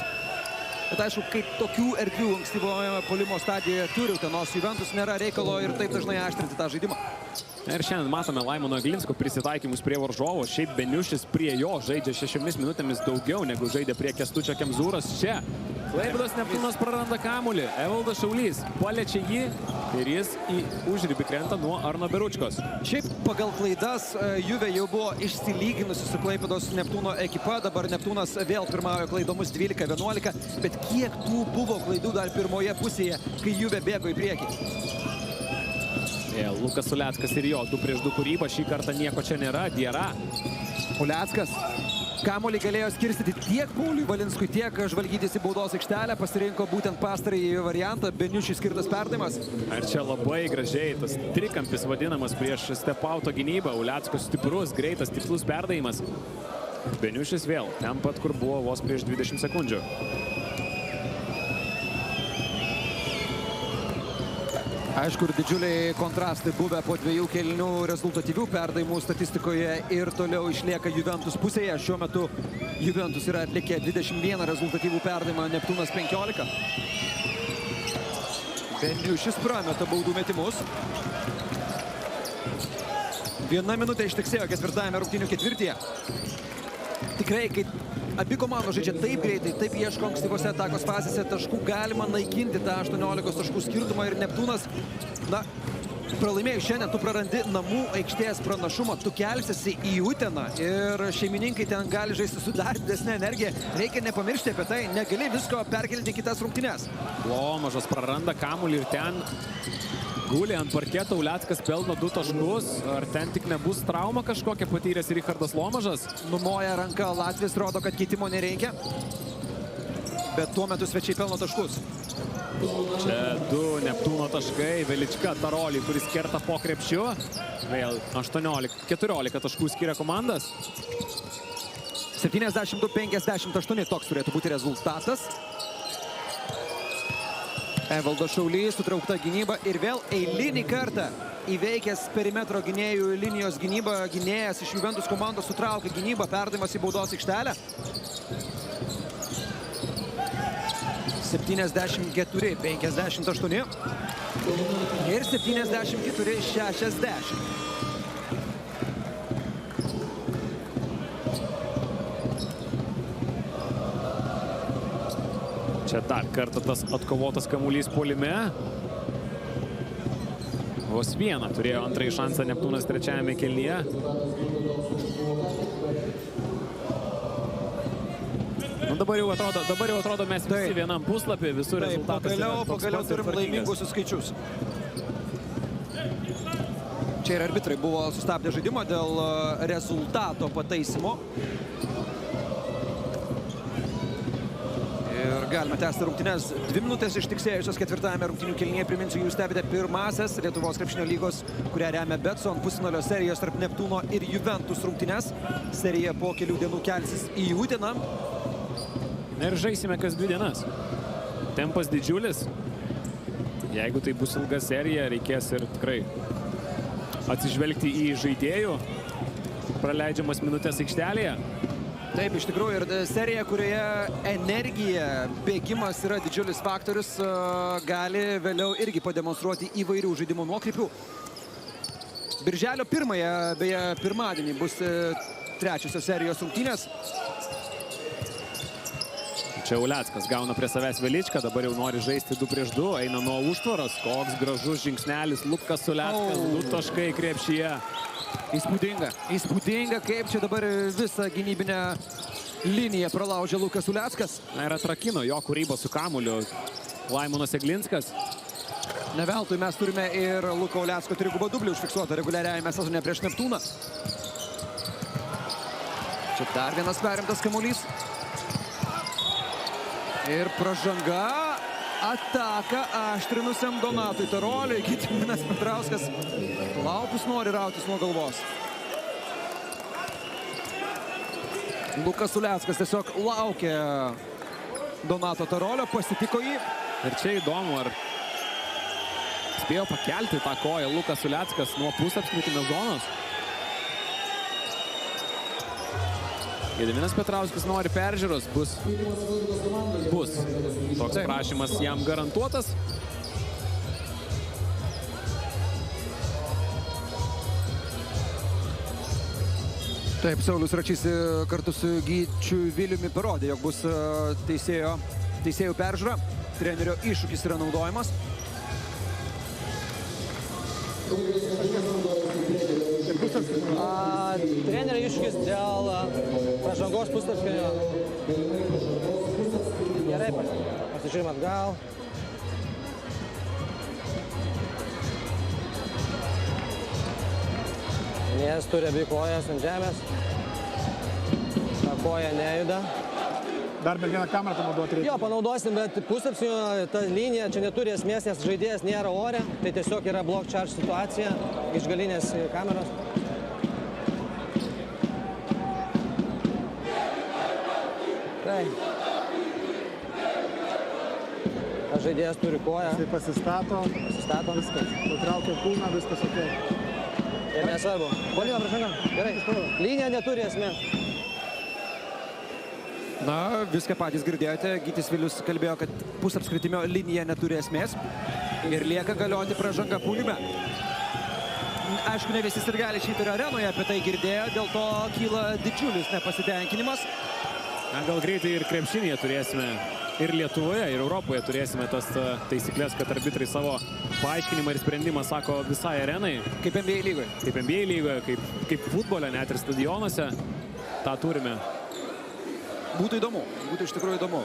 Bet aišku, kai tokių erdvių ankstyvoje puolimo stadijoje turi Utenos Juventus, nėra reikalo ir taip dažnai aštrinti tą žaidimą. Ir šiandien matome Laimono Glinsko prisitaikymus prie varžovo. Šiaip Beniušis prie jo žaidžia 6 minutėmis daugiau negu žaidė prie Kęstučio Kemzūros. Čia Klaipėdos Neptūnas praranda kamuolį. Evaldas Šaulys paliečia jį ir jis į užribį krenta nuo Arno Beručkos. Šiaip pagal klaidas Juve jau buvo išsilyginusi su Klaipėdos Neptūno ekipa. Dabar Neptūnas vėl pirmauja klaidomus 12-11. Bet kiek tų buvo klaidų dar pirmoje pusėje, kai Juve bėgo į priekį? Lukas Uleckas ir jo 2 prieš 2 kūryba. Šį kartą nieko čia nėra. Diera. Uleckas kamuolį galėjo skirstyti tiek Pauliui Valinskui, tiek žvalgytis į baudos aikštelę. Pasirinko būtent pastarąjį variantą. Beniušiui skirtas perdavimas. Ir čia labai gražiai tas trikampis vadinamas prieš step-auto gynybą. Uleckas stiprus, greitas, tikslus perdavimas. Beniušis vėl ten pat, kur buvo vos prieš 20 sekundžių. Aišku, ir didžiuliai kontrastai buvę po 2 kėlinių rezultatyvių perdavimų statistikoje ir toliau išlieka Juventus pusėje. Šiuo metu Juventus yra atlikę 21 rezultatyvų perdavimą, Neptūnas 15. Beniušis prameta baudų metimus. 1 minutė ištiksėjo ketvirtajame rungtynių ketvirtyje. Tikrai, kai abi komandos žaidžia taip greitai, taip ieško ankstyvose atakos fazėse taškų, galima naikinti tą 18 taškų skirtumą ir Neptūnas, na, pralaimėjus šiandien, tu prarandi namų aikštės pranašumą, tu kelsiesi į Uteną ir šeimininkai ten gali žaisti su dar didesnė energija. Reikia nepamiršti apie tai, negali visko perkelti į kitas rungtynes. Lomažas praranda kamuolį ir ten guli ant parketo. Uleckas pelno 2 taškus. Ar ten tik nebus trauma kažkokia patyręs Richardas Lomažas? Numoja ranka Latvis, rodo, kad keitimo nereikia. Bet tuo metu svečiai pelno taškus. Čia 2 Neptūno taškai. Velička Tarolį, kuris kerta po krepšiu. Vėl 14 taškų skiria komandas. 72-58 toks turėtų būti rezultatas. Evaldas Šaulys, sutraukta gynyba ir vėl eilinį kartą įveikęs perimetro gynėjų linijos gynybą. Gynėjas iš Juventus komandos sutraukia gynybą, perdavimas į baudos aikštelę. 74-58 ir 74-60. Čia dar kartą tas atkovotas kamuolys puolime. Vos vieną turėjo antrąjį šansą Neptūnas trečiajame kėlinyje. Nu, dabar jau atrodo mes visi vienam puslapį, visų rezultatas. Pagaliau turim laimingusius skaičius. Čia ir arbitrai buvo sustabdę žaidimą dėl rezultato pataisimo. Ir galime tęsti rungtynes. 2 minutės ištiksėjusios ketvirtajame rungtynių kėlinyje. Priminsiu, jūs stebite pirmasias Lietuvos krepšinio lygos, kurią remia Betson, pusfinalio serijos tarp Neptūno ir Juventus rungtynes. Serija po kelių dienų kelsis į Uteną. Ir žaisime kas 2 dienas. Tempas didžiulis. Jeigu tai bus ilga serija, reikės ir tikrai atsižvelgti į žaidėjų praleidžiamas minutės aikštelėje. Taip, iš tikrųjų, ir serija, kurioje energija, bėgimas yra didžiulis faktorius, gali vėliau irgi pademonstruoti įvairių žaidimo nuokrypių. Birželio 1-ąją, beje, pirmadienį bus trečiosios serijos rungtynės. Čia Uleckas gauna prie savęs Veličką, dabar jau nori žaisti 2 prieš 2, eina nuo užtvaros, koks gražus žingsnelis, Lukas Uleckas, 2 taškai krepšyje. Įspūdinga, įspūdinga, kaip čia dabar visą gynybinę liniją pralaužė Lukas Uleckas. Na ir atrakino jo kūrybą su kamuliu Laimonas Eglinskas. Ne veltui mes turime ir Luko Ulecko trigubą dublį užfiksuotą reguliariajame sezone prieš Neptūną. Čia dar vienas perimtas kamuolys. Ir pražanga, ataka aštrinusiam Donatui Taroliui. Gediminas Petrauskas laupus nori rautis nuo galvos. Lukas Uleckas tiesiog laukia Donato Tarolio, pasitiko jį. Ir čia įdomu, ar spėjo pakelti tą koją Lukas Uleckas nuo pusapskritinės zonos. Gediminas Petrauskas nori peržiūros, bus. Toks prašymas jam garantuotas. Taip, Saulius Račys kartu su Gyčiu Viliumi parodė, jog bus teisėjų peržiūra. Trenerio iššūkis yra naudojamas. Trenerio iššūkis dėl pražangos pusapskritinio. Gerai, pasižiūrim atgal. Nes turi abi kojas ant žemės. Ta koja nejuda. Dar bent vieną kamerą panaudoti reikia. Jo, panaudosim, bet pusapskritinio ta linija čia neturi esmės, nes žaidėjas nėra ore. Tai tiesiog yra block charge situacija iš galinės kameros. Tas žaidėjas turi koją. Jisai pasistato. Viskas. Nutraukia kūną, viskas ok. Ir nesvarbu. Bolino pražanga. Gerai. Linija neturi esmės. Na, viską patys girdėjote. Gytis Vilius kalbėjo, kad pusapskritimio linija neturi esmės. Ir lieka galioti pražanga puolime. Aišku, ne visi sirgaliai Švyturio arenoje apie tai girdėjo. Dėl to kyla didžiulis nepasitenkinimas. Na, gal greitai ir krepšinėje turėsime, ir Lietuvoje, ir Europoje turėsime tas taisyklės, kad arbitrai savo paaiškinimą ir sprendimą sako visai arenai. Kaip NBA lygoje. Kaip NBA lygoje, kaip futbole, net ir stadionuose. tą turime. Būtų įdomu, būtų iš tikrųjų įdomu.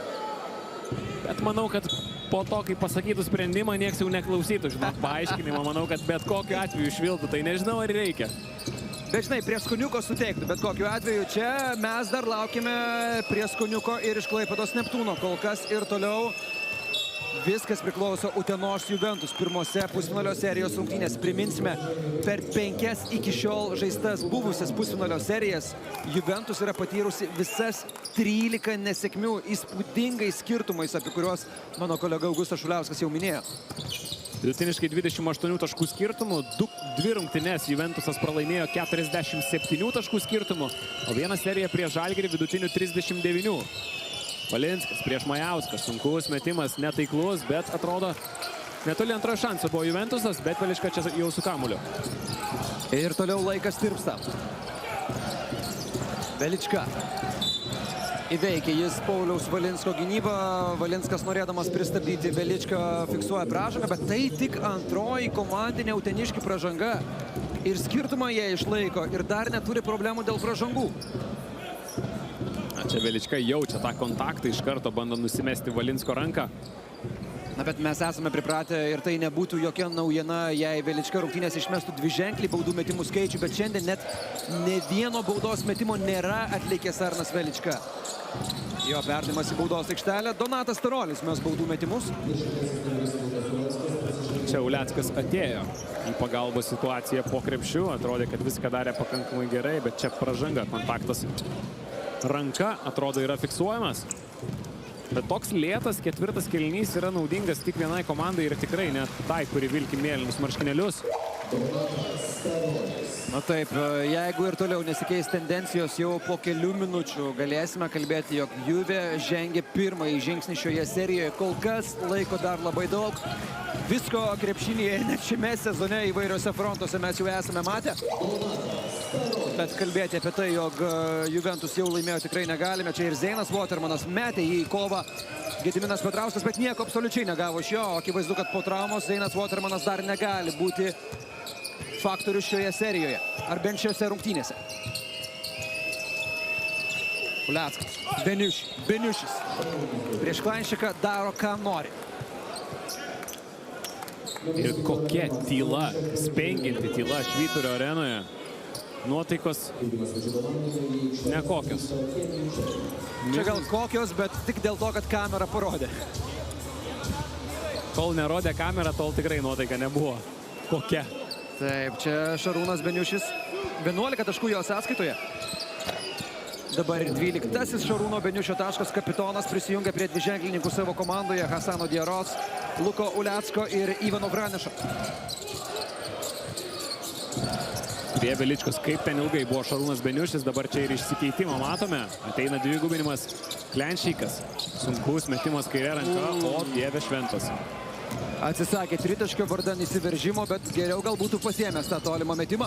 Bet manau, kad po to, kai pasakytų sprendimą, nieks jau neklausytų, žinot, paaiškinimą. Manau, kad bet kokiu atveju išviltų, tai nežinau, ar reikia. Bet žinai, Prieskoniuko suteiktų, bet kokiu atveju čia mes dar laukime Prieskoniuko ir iš Klaipėdos Neptūno. Kol kas ir toliau viskas priklauso Utenos Juventus pirmose pusfinalio serijos rungtynės. Priminsime, per 5 iki šiol žaistas buvusias pusfinalio serijas Juventus yra patyrusi visas 13 nesėkmių įspūdingais skirtumais, apie kuriuos mano kolega Augustas Šuliauskas jau minėjo. Vidutiniškai 28 taškų skirtumų, 2 rungtynes Juventusas pralaimėjo 47 taškų skirtumų, o vieną seriją prieš Žalgirį vidutinių 39. Valinskas prieš Majauskas, sunkus metimas, netaiklus, bet atrodo netoli antrojo šanso buvo Juventusas, bet Velička čia jau su kamuliu. Ir toliau laikas tirpsta. Velička įveikia jis Pauliaus Valinsko gynybą. Valinskas norėdamas pristabdyti Veličką fiksuoja pražangą, bet tai tik antroji komandinė uteniškių pražanga. Ir skirtumą jie išlaiko ir dar neturi problemų dėl pražangų. Čia Velička jaučia tą kontaktą, iš karto bando nusimesti Valinsko ranką. Na, bet mes esame pripratę ir tai nebūtų jokia naujiena, jei Velička rungtynės išmestų dviženklį baudų metimų skaičių, bet šiandien net ne vieno baudos metimo nėra atlikęs Arnas Velička. Jo perdavimas į baudos aikštelę. Donatas Tarolis mes baudų metimus. Čia Uleckas atėjo į pagalbos situaciją po krepšiu. Atrodė, kad viską darė pakankamai gerai, bet čia pražanga, kontaktas ranka, atrodo, yra fiksuojamas. Bet toks lėtas ketvirtas kėlinys yra naudingas tik vienai komandai ir tikrai net tai, kuri vilki mėlynus marškinėlius. Na taip, jeigu ir toliau nesikeis tendencijos, jau po kelių minučių galėsime kalbėti, jog Juve žengia pirmąjį žingsnį šioje serijoje. Kol kas laiko dar labai daug. Visko krepšinėje net šiame sezone įvairiose frontuose mes jau esame matę. Bet kalbėti apie tai, jog Juventus jau laimėjo, tikrai negalime. Čia ir Zeinas Watermanas metė jį į kovą. Gediminas Petrauskas, bet nieko absoliučiai negavo iš jo. Akivaizdu, kad po traumos Zeinas Watermanas dar negali būti faktorius šioje serijoje, ar bent šiose rungtynėse. Uleckas, Beniušis. Prieš Klainsčiką daro, ką nori. Ir kokia tyla, spengianti tyla Švyturio arenoje. Nuotaikos nekokios. Čia gal kokios, bet tik dėl to, kad kamera parodė. Kol nerodė kamera, tol tikrai nuotaika nebuvo. Kokia? Taip, čia Šarūnas Beniušis. 11 taškų jo sąskaitoje. Dabar ir 12-asis Šarūno Beniušio taškas. Kapitonas prisijungia prie dviženklininkų savo komandoje. Hasano Diaros, Luko Ulecko ir Ivano Vranešo. Prie Veličkos, kaip ten ilgai buvo Šarūnas Beniušis. Dabar čia ir išsikeitimą matome. Ateina dvigubinimas. Kleinšykas. Sunkus metimas kairė ranka, o Dieve šventas. Atsisakė tritaškio vardan įsiveržimo, bet geriau gal būtų pasiėmęs tą tolimą metimą.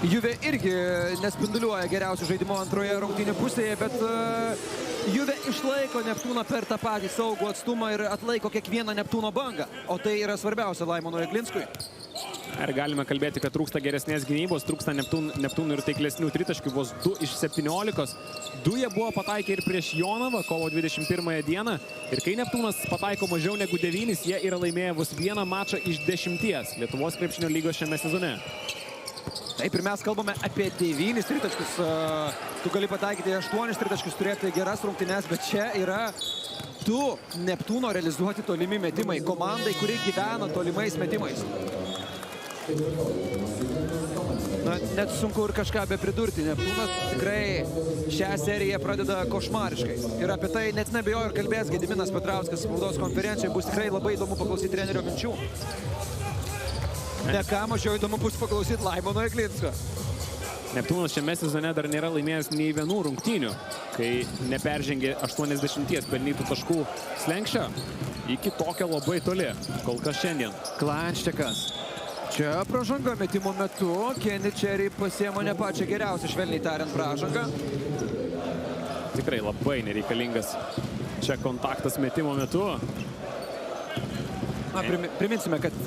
Juve irgi nespinduliuoja geriausių žaidimo antroje rungtynių pusėje, bet Juve išlaiko Neptūną per tą patį saugų atstumą ir atlaiko kiekvieną Neptūno bangą. O tai yra svarbiausia Laimonui Eglinskui. Ar galime kalbėti, kad trūksta geresnės gynybos, trūksta Neptūnų ir taiklesnių tritaškių, vos 2 iš 17. 2 jie buvo pataikę ir prieš Jonavą kovo 21 dieną. Ir kai Neptūnas pataiko mažiau negu 9, jie yra laimėję vos 1 mačą iš 10 Lietuvos krepšinio lygos šiame sezone. Taip, ir mes kalbame apie 9 tritaškius. Tu gali pataikyti 8 tritaškius, turėti geras rungtynes, bet čia yra 2 Neptūno realizuoti tolimi metimai. Komandai, kuri gyvena tolimais metimais. Na, net sunku ir kažką be pridurti. Neptūnas tikrai šią seriją pradeda košmariškai. Ir apie tai net nebejoju ir kalbės Gediminas Petrauskas spaudos konferencijoje. Bus tikrai labai įdomu paklausyti trenerio minčių. Ne ką mažiau įdomu bus paklausyti Laimono Eglinsko. Neptūnas šiame sezone dar nėra laimėjęs nei vienų rungtynių, kai neperžengė 80 pelnytų taškų slenkščio. Iki tokio labai toli, kol kas šiandien. Klainsčikas. Čia pražanga metimo metu. Kenny Cherry pasiemo ne pačią geriausią, švelniai tariant, pražangą. Tikrai labai nereikalingas čia kontaktas metimo metu. Na, priminsime, kad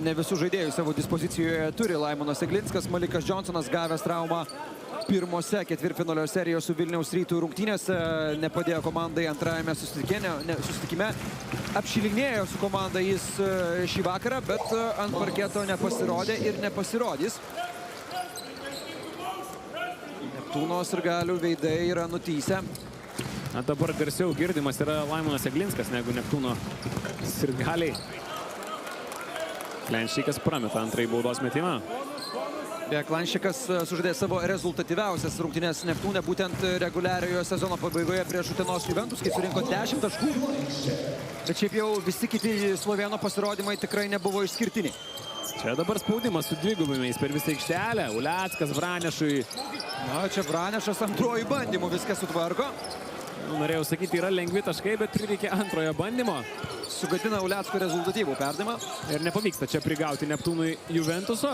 ne visų žaidėjų savo dispozicijoje turi Laimonas Eglinskas. Malikas Johnsonas gavęs traumą pirmose ketvirtfinalio serijos su Vilniaus Rytų rungtynėse. Nepadėjo komandai antrajame susitikime. Apšilinėjo su komanda jis šį vakarą, bet ant parketo nepasirodė ir nepasirodys. Neptūno sirgalių veidai yra nutįsę. Na, dabar garsiau girdimas yra Laimonas Eglinskas negu Neptūno sirgaliai. Kleinščikas prameta antrąjį baudos metimą. Kleinščikas sužaidė savo rezultatyviausias rungtynes Neptūne būtent reguliariojo sezono pabaigoje prieš Utenos Juventus, kai surinko 10 taškų. Bet šiaip jau visi kiti slovėno pasirodymai tikrai nebuvo išskirtiniai. Čia dabar spaudimas su dvigubiniais per visą aikštelę. Uleckas Vranešui. Na, čia Vranešas antrojų bandymų viską sutvarko. Norėjau sakyti, yra lengvi taškai, bet prireikė antrojo bandymo. Sugadina Ulecko rezultatyvų perdavimą. Ir nepavyksta čia prigauti Neptūnui Juventuso.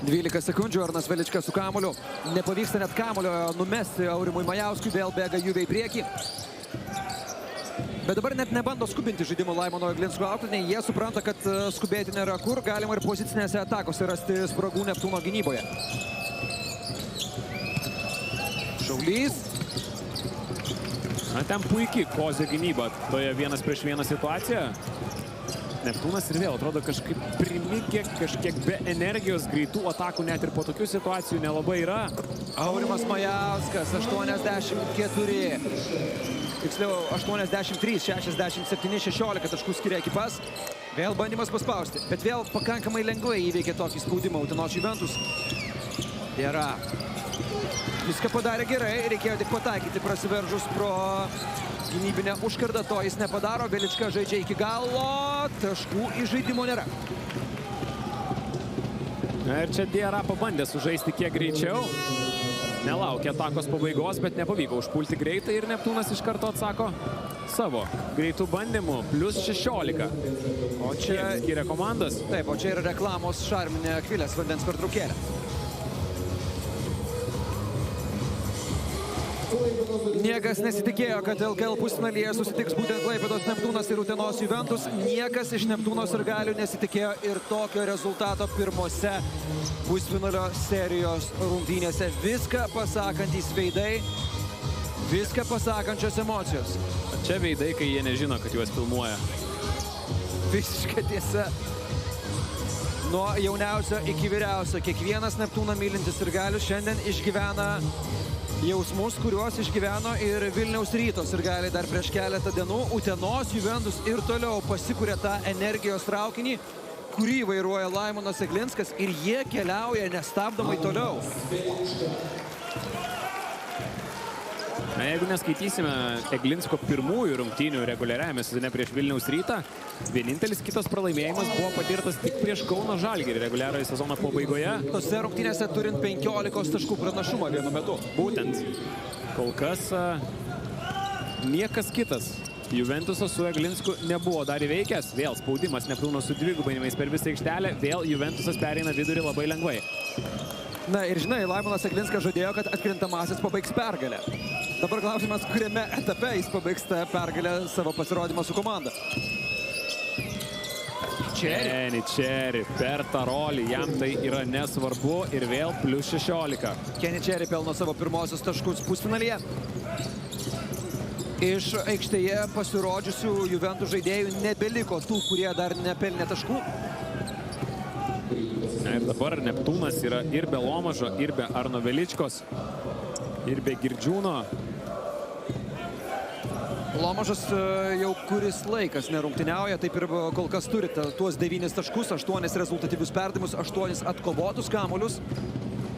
12 sekundžių Arnas Velička su kamuoliu. Nepavyksta net kamuolio numesti Aurimui Majauskui. Vėl bėga Juve į priekį. Bet dabar net nebando skubinti žaidimų Laimono Eglinsko auklėtiniai. Jie supranta, kad skubėti nėra kur. Galima ir pozicinėse atakose rasti spragų Neptūno gynyboje. Šaulys. Na, ten puikiai Kozio gynyba toje 1-prieš-1 situaciją. Neptūnas ir vėl atrodo kažkaip primikė, kažkiek be energijos, greitų atakų net ir po tokių situacijų nelabai yra. Aurimas Majauskas, 84. Tiksliau, 83, 67, 16 taškų skiria ekipas. Vėl bandymas paspausti, bet vėl pakankamai lengvai įveikė tokį spaudimą Utenos Juventus. Yra Viską padarė gerai, reikėjo tik pataikyti prasiveržus pro gynybinę užkardą, to jis nepadaro, Velička žaidžia iki galo, taškų iš žaidimo nėra. Ir čia Diarra pabandė sužaisti kiek greičiau. Nelaukia atakos pabaigos, bet nepavyko užpulti greitai ir Neptūnas iš karto atsako savo greitų bandymų, plus 16. O čia skiria komandas. Taip, o čia yra reklamos šarminė Akvilės vandens pertraukėlė. Niekas nesitikėjo, kad LKL pusfinalyje susitiks būtent Klaipėdos Neptūnas ir Utenos Juventus. Niekas iš Neptūno sirgalių nesitikėjo ir tokio rezultato pirmose pusfinalio serijos rungtynėse. Viską pasakantys veidai, viską pasakančios emocijos. Čia veidai, kai jie nežino, kad juos filmuoja. Visiška tiesa. Nuo jauniausio iki vyriausio. Kiekvienas Neptūną mylintis sirgalius šiandien išgyvena jausmus, kuriuos išgyveno ir Vilniaus Ryto sirgaliai dar prieš keletą dienų. Utenos Juventus ir toliau pasikuria tą energijos traukinį, kurį vairuoja Laimonas Eglinskas ir jie keliauja nestabdomai toliau. Na, jeigu neskaitysime Eglinsko pirmųjų rungtynių reguliariajame sezone prieš Vilniaus Rytą, vienintelis kitas pralaimėjimas buvo patirtas tik prieš Kauno Žalgirį reguliariojo sezono pabaigoje. Tose rungtynėse turint 15 taškų pranašumą vienu metu. Būtent. Kol kas niekas kitas Juventusas su Eglinsku nebuvo dar įveikęs. Vėl spaudimas Neptūno su dvigubainimais per visą aikštelę. Vėl Juventusas pereina vidurį labai lengvai. Na ir žinai, Laimonas Eglinskas žadėjo, kad atkrintamasis pabaigs pergalę. Dabar klausimas, kuriame etape jis pabaigs tą pergalę savo pasirodymą su komanda. Kenny Cherry per tą rolį, jam tai yra nesvarbu ir vėl plus 16. Kenny Cherry pelno savo pirmosius taškus pusfinalyje. Iš aikštėje pasirodžiusių Juventus žaidėjų nebeliko tų, kurie dar nepelnė taškų. Ir dabar Neptūnas yra ir be Lomažo, ir be Arno Veličkos, ir be Girdžiūno. Lomažas jau kuris laikas nerungtyniauja, taip ir kol kas turi tuos 9 taškus, 8 rezultatyvius perdavimus, 8 atkovotus kamuolius.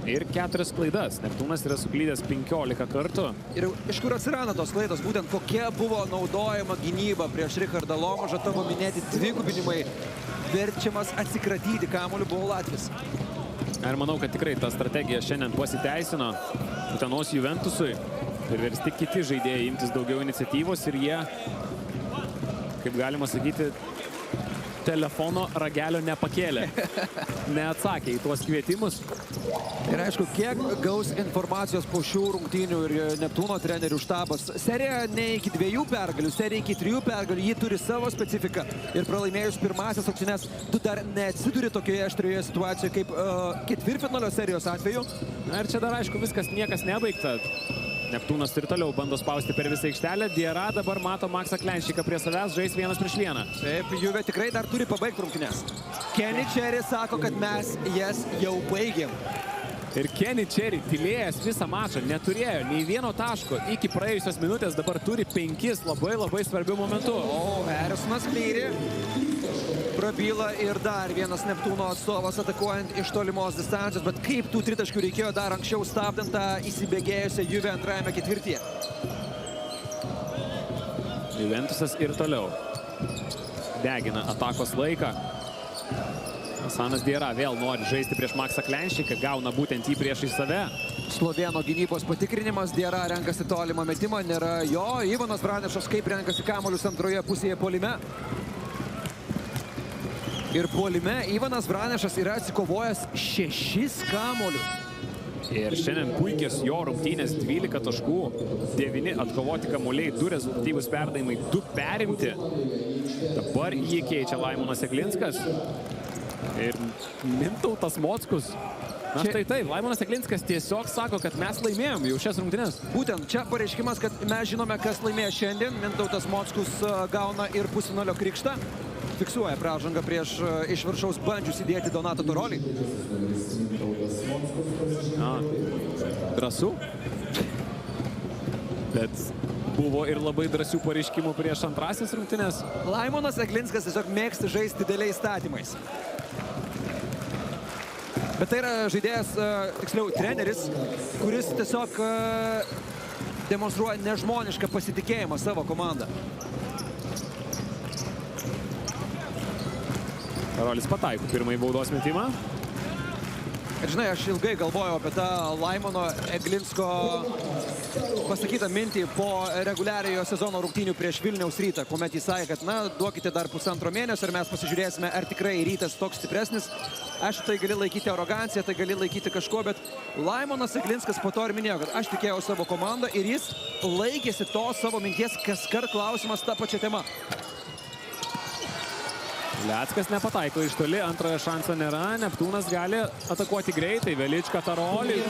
Ir 4 klaidas. Neptūnas yra suklydęs 15 kartų. Ir iš kur atsiranda tos klaidos? Būtent kokia buvo naudojama gynyba prieš Richardą Lomažą, tavo minėti dvigubinimai, verčiamas atsikratyti kamuoliu buvo Latvis. Ir manau, kad tikrai ta strategija šiandien pasiteisino Utenos Juventusui. Ir versti kiti žaidėjai imtis daugiau iniciatyvos ir jie, kaip galima sakyti, telefono ragelio nepakėlė. Neatsakė į tuos kvietimus. Ir aišku, kiek gaus informacijos po šių rungtynių ir Neptūno trenerių štabas. Serija ne iki 2 pergalių, serija iki 3 pergalių, ji turi savo specifiką. Ir pralaimėjus pirmasias rungtynes, tu dar neatsiduri tokioje aštrioje situacijoje kaip ketvirtfinalio serijos atveju. Na ir čia dar aišku, viskas niekas nebaigta. Neptūnas ir toliau bando spausti per visą aikštelę. Diarra dabar mato Maksą Klenščiką prie savęs, žais 1-1. Taip, Juve tikrai dar turi pabaigti rungtynes. Kenny Cherry sako, kad mes jas jau baigėm. Ir Kenny Cherry tylėjęs visą mačą, neturėjo nei vieno taško iki praėjusios minutės, dabar turi 5 labai svarbių momentų. O, Harrisonas Klyri prabyla ir dar vienas Neptūno atstovas atakuojant iš tolimos distancijos, bet kaip tų tritaškių reikėjo dar anksčiau stabdant tą įsibėgėjusią Juve antrajame ketvirtyje. Juventusas ir toliau degina atakos laiką. Hasanas Diarra vėl nori žaisti prieš Maksą Klenščiką, gauna būtent jį priešais save. Slovėno gynybos patikrinimas, Diarra renkasi tolimą metimą, nėra jo. Ivanas Vranešas kaip renkasi kamuolius antroje pusėje puolime. Ir puolime Ivanas Vranešas yra atsikovojęs 6 kamuolius. Ir šiandien puikios jo rungtynės, 12 taškų, 9 atkovoti kamuoliai, 2 rezultatyvūs perdavimai, 2 perimti. Dabar jį keičia Laimonas Eglinskas. Ir Mintautas Mockus. Na štai taip, Laimonas Eglinskas tiesiog sako, kad mes laimėjom jau šias rungtynes. Būtent čia pareiškimas, kad mes žinome, kas laimėjo šiandien. Mintautas Mockus gauna ir pusfinalio krikštą. Fiksuoja pražangą prieš iš viršaus bandžius įdėti Donatą Torolį. Drąsu. Bet buvo ir labai drąsių pareiškimų prieš antrasis rungtynes. Laimonas Eglinskas tiesiog mėgsta žaisti dideliais statymais. Bet tai yra žaidėjas, tiksliau, treneris, kuris tiesiog demonstruoja nežmonišką pasitikėjimą savo komandą. Karolis pataiko pirmąjį baudos metimą. Ir žinai, aš ilgai galvojau apie tą Laimono Eglinsko pasakytą mintį po reguliariojo sezono rungtynių prieš Vilniaus Rytą, kuomet jis sakė, kad, na, duokite dar pusantro mėnesio ir mes pasižiūrėsime, ar tikrai Rytas toks stipresnis. Aš tai gali laikyti aroganciją, tai gali laikyti kažko, bet Laimonas Eglinskas po to ir minėjo, kad aš tikėjau savo komandą ir jis laikėsi to savo minties, kaskart klausimas tą pačią temą. Uleckas nepataiko iš toli, antrojo šanso nėra, Neptūnas gali atakuoti greitai, Velička Tarolį.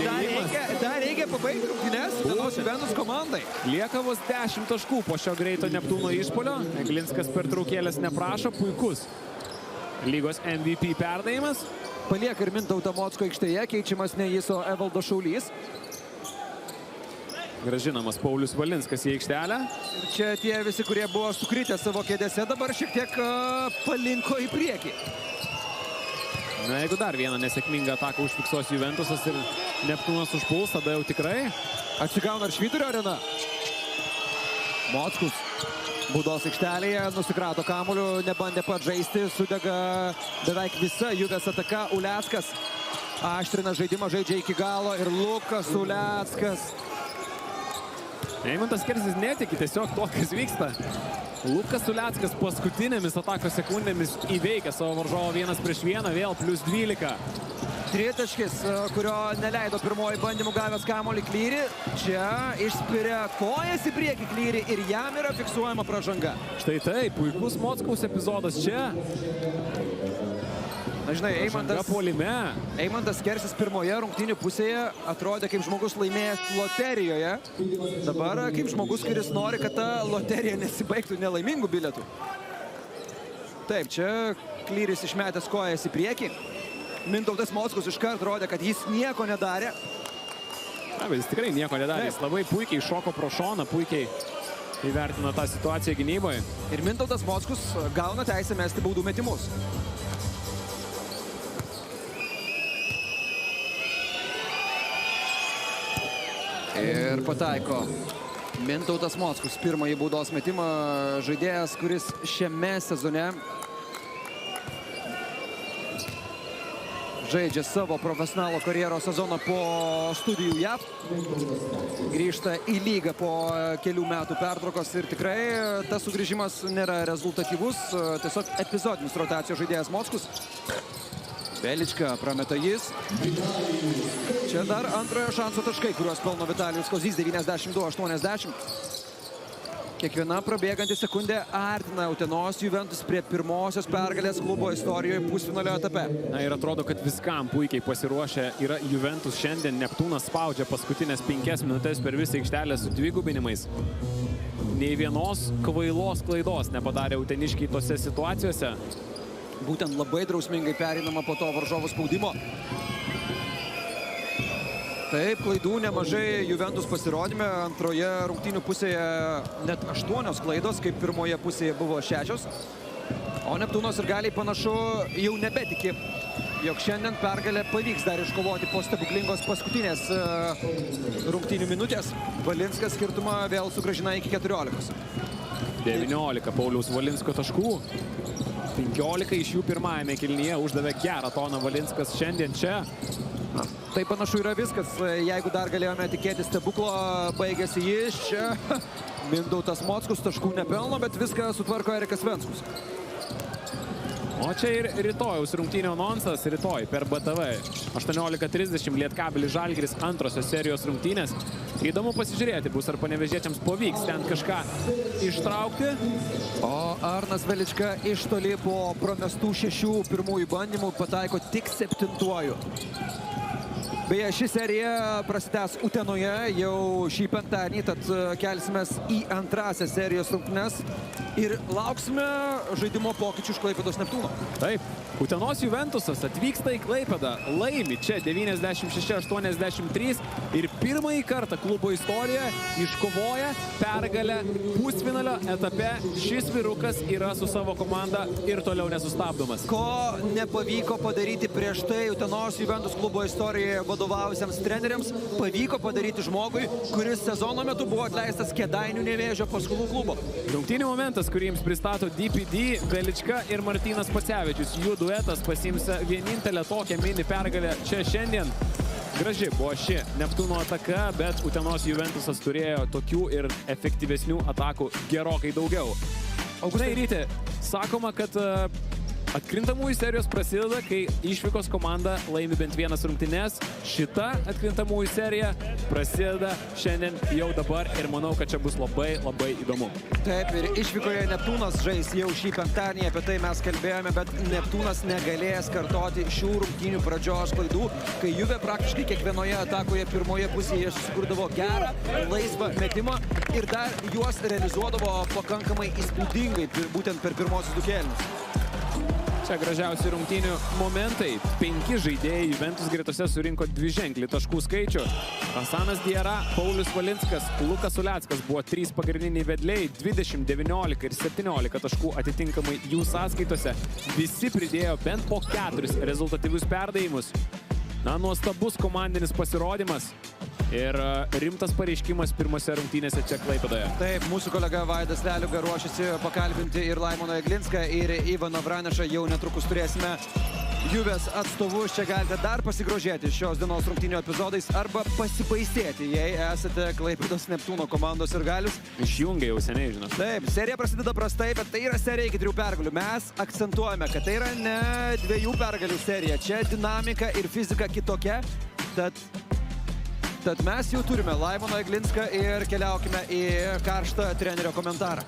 Dar reikia pabaigti rungtynes Utenos Juventus komandai. Lieka vos 10 taškų po šio greito Neptūno išpuolio. Eglinskas pertraukėlės neprašo, puikus lygos MVP perdavimas. Palieka ir Mintautą Mocko aikštėje, keičiamas ne jis, o Evaldas Šaulys. Gražinamas Paulius Valinskas į aikštelę. Ir čia tie visi, kurie buvo sukritę savo kėdėse, dabar šiek tiek palinko į priekį. Na, jeigu dar vieną nesėkmingą ataką užfiksuos Juventusas ir Neptūnas užpuls, tada jau tikrai. Atsigauna ir Švyturio arena. Mockus baudos aikštelėje, nusikrato kamuoliu, nebandė pats žaisti, sudega beveik visa Juvės ataka. Uleckas aštrina žaidimą, žaidžia iki galo ir Lukas Uleckas. Eimantas Kerzis netiki tiesiog to, kas vyksta. Lukas Uleckas paskutinėmis atakos sekundėmis įveikia savo varžovą 1-1, vėl +12. Tritaškis, kurio neleido pirmoji bandymų gavęs kamuolį Klyri. Čia išspiria kojas į priekį Klyri ir jam yra fiksuojama pražanga. Štai tai, puikus Mockaus epizodas čia. Na, žinai, Eimantas Kersis pirmoje rungtynių pusėje atrodė kaip žmogus laimėjęs loterijoje. Dabar kaip žmogus, kuris nori, kad ta loterija nesibaigtų nelaimingų bilietų. Taip, čia Klyris išmetęs kojas į priekį. Mintautas Mockus iškart rodė, kad jis nieko nedarė. Na, bet jis tikrai nieko nedarė. Jis labai puikiai šoko pro šoną, puikiai įvertino tą situaciją gynyboje. Ir Mintautas Mockus gauna teisę mesti baudų metimus. Ir pataiko Mintautas Mockus pirmąjį baudos metimą. Žaidėjas, kuris šiame sezone žaidžia savo profesionalo karjeros sezoną po studijų JAV. Grįžta į lygą po kelių metų pertraukos ir tikrai tas sugrįžimas nėra rezultatyvus. Tiesiog epizodinis rotacijos žaidėjas Mockus. Velička prameta jis. Čia dar antrojo šanso taškai, kuriuos pelno Vitalijus Kozys, 92-80. Kiekviena prabėganti sekundė artina Utenos Juventus prie pirmosios pergalės klubo istorijoje pusfinalio etape. Na, ir atrodo, kad viskam puikiai pasiruošę yra Juventus šiandien. Neptūnas spaudžia paskutinės 5 minutės per visą aikštelę su dvigubinimais. Nei vienos kvailos klaidos nepadarė uteniškiai tose situacijose. Būtent labai drausmingai pereinama po to varžovų spaudimo. Taip, klaidų nemažai Juventus pasirodėme. Antroje rungtynių pusėje net 8 klaidos, kaip pirmoje pusėje buvo 6. O Neptūno sirgaliai panašu jau nebetiki, jog šiandien pergalę pavyks dar iškovoti po stebuklingos paskutinės rungtynių minutės. Valinskas skirtumą vėl sugrąžina iki 14. 19 Pauliaus Valinsko taškų. 15 iš jų pirmajame kėlinyje uždavė gerą toną Valinskas šiandien čia. Na, tai panašu yra viskas. Jeigu dar galėjome tikėti stebuklo, baigėsi jis čia. Mintautas Mockus taškų nepelno, bet viską sutvarko Erikas Venskus. O čia ir rytojaus rungtynių anonsas. Rytoj per BTV 18:30 Lietkabelis Žalgiris antrosios serijos rungtynės. Įdomu pasižiūrėti bus, ar panevėžiečiams pavyks ten kažką ištraukti. O Arnas Velička iš toli po pramestų 6 pirmųjų bandymų pataiko tik 7. Beje, ši serija prasidės Utenoje jau šį penktadienį, tad kelsimės į antrąsias serijos rungtynes. ir lauksime žaidimo pokyčių iš Klaipėdos Neptūno. Taip, Utenos Juventusas atvyksta į Klaipėdą, laimi čia 96-83 ir pirmąjį kartą klubo istorijoje iškovoja pergalę pusfinalio etape. Šis vyrukas yra su savo komanda ir toliau nesustabdomas. Ko nepavyko padaryti prieš tai Utenos Juventus klubo istorijoje vadovavusiems treneriams, pavyko padaryti žmogui, kuris sezono metu buvo atleistas Kėdainių Nevėžio Paskolų klubo. Rungtynių momentas, kurį jums pristato DPD, Velička ir Martynas Pacevičius. Jų duetas pasiims vienintelę tokią mini pergalę čia šiandien. Graži buvo ši Neptūno ataka, bet Utenos Juventusas turėjo tokių ir efektyvesnių atakų gerokai daugiau. Augustai Ryti, sakoma, kad atkrintamųjų serijos prasideda, kai išvykos komanda laimi bent vienas rungtynes. Šita atkrintamųjų serija prasideda šiandien jau dabar ir manau, kad čia bus labai, labai įdomu. Taip, ir išvykoje Neptūnas žais jau šį penktadienį, apie tai mes kalbėjome, bet Neptūnas negalės kartoti šių rungtynių pradžios klaidų, kai Juve praktiškai kiekvienoje atakoje pirmoje pusėje susikurdavo gerą, laisvą metimą ir dar juos realizuodavo pakankamai įspūdingai, būtent per pirmosius du kėlinius. Čia gražiausi rungtynių momentai. 5 žaidėjai Juventus gretose surinko dviženklį taškų skaičių. Hasanas Diarra, Paulius Valinskas, Lukas Uleckas buvo 3 pagrindiniai vedliai, 20, 19 ir 17 taškų atitinkamai jų sąskaitose. Visi pridėjo bent po 4 rezultatyvius perdavimus. Na, nuostabus komandinis pasirodymas ir rimtas pareiškimas pirmose rungtynėse čia Klaipėdoje. Taip, mūsų kolega Vaidas Leliuga ruošiasi pakalbinti ir Laimoną Jeglinską, ir Ivaną Vranešą. Jau netrukus turėsime Juvės atstovus. Čia galite dar pasigrožėti šios dienos rungtynių epizodais arba pasibaisėti, jei esate Klaipėdos Neptūno komandos sirgalius. Išjungia jau seniai, žinot. Taip, serija prasideda prastai, bet tai yra serija iki 3 pergalių. Mes akcentuojame, kad tai yra ne 2 pergalių serija. Čia dinamika ir fizika kitokia. Tad mes jau turime Laimoną Jeglinską ir keliaukime į karštą trenerio komentarą.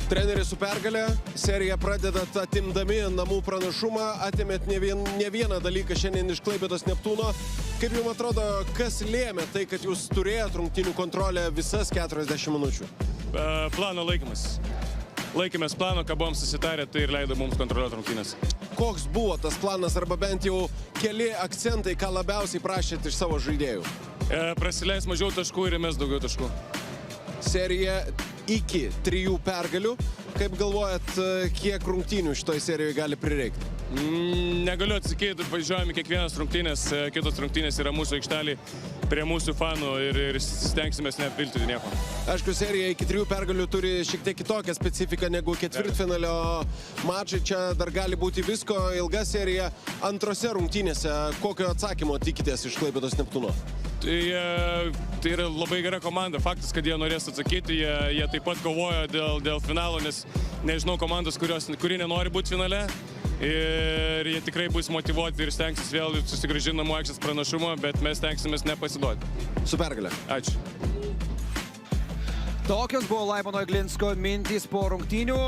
Treneris su pergalė, seriją pradedat atimdami namų pranašumą, atimėt ne vieną dalyką šiandien iš Klaipėdos Neptūno. Kaip jums atrodo, kas lėmė tai, kad jūs turėjot rungtynių kontrolę visas 40 minučių? Plano laikymas. Laikėmės plano, ką buvom susitarę, tai ir leido mums kontroliuoti rungtynės. Koks buvo tas planas, arba bent jau keli akcentai, ką labiausiai prašėt iš savo žaidėjų? Prasileis mažiau taškų ir įmes daugiau taškų. Serija iki 3 pergalių. Kaip galvojat, kiek rungtynių šitoj serijoje gali prireikti? Negaliu atsakyti, važiuojame kiekvienas rungtynės, kitos rungtynės yra mūsų aikštelį prie mūsų fanų ir stengsimės neapvilti nieko. Aišku, serija iki 3 pergalių turi šiek tiek kitokią specifiką negu ketvirtfinalio mačai. Čia dar gali būti visko, ilga serija. Antrose rungtynėse kokio atsakymo tikitės iš Klaipėdos Neptūno? Tai yra labai gera komanda. Faktas, kad jie norės atsakyti, jie taip pat kovojo dėl finalo, nes nežinau komandos, kuri nenori būti finale. Ir jie tikrai bus motyvuoti ir stengsis vėl susigrąžinti namų aikštės pranašumą, bet mes stengsimės nepasiduoti. Su pergalė. Ačiū. Tokios buvo Laimono Jeglinsko mintys po rungtynių.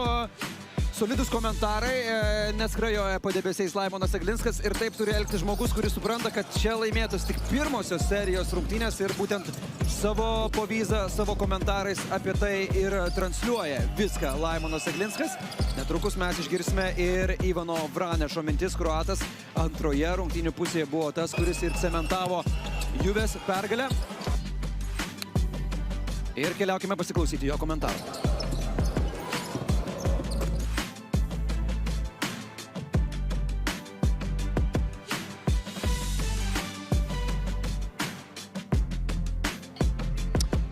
Solidus komentarai, neskrajoja padebesiais Laimonas Jeglinskas ir taip turi elgtis žmogus, kuris supranta, kad čia laimėtos tik pirmosios serijos rungtynės ir būtent savo povyzą, savo komentarais apie tai ir transliuoja viską Laimonas Jeglinskas. Netrukus mes išgirsime ir Ivano Vranešo mintis. Kroatas antroje rungtynių pusėje buvo tas, kuris ir cementavo Juvės pergalę. Ir keliaukime pasiklausyti jo komentarą.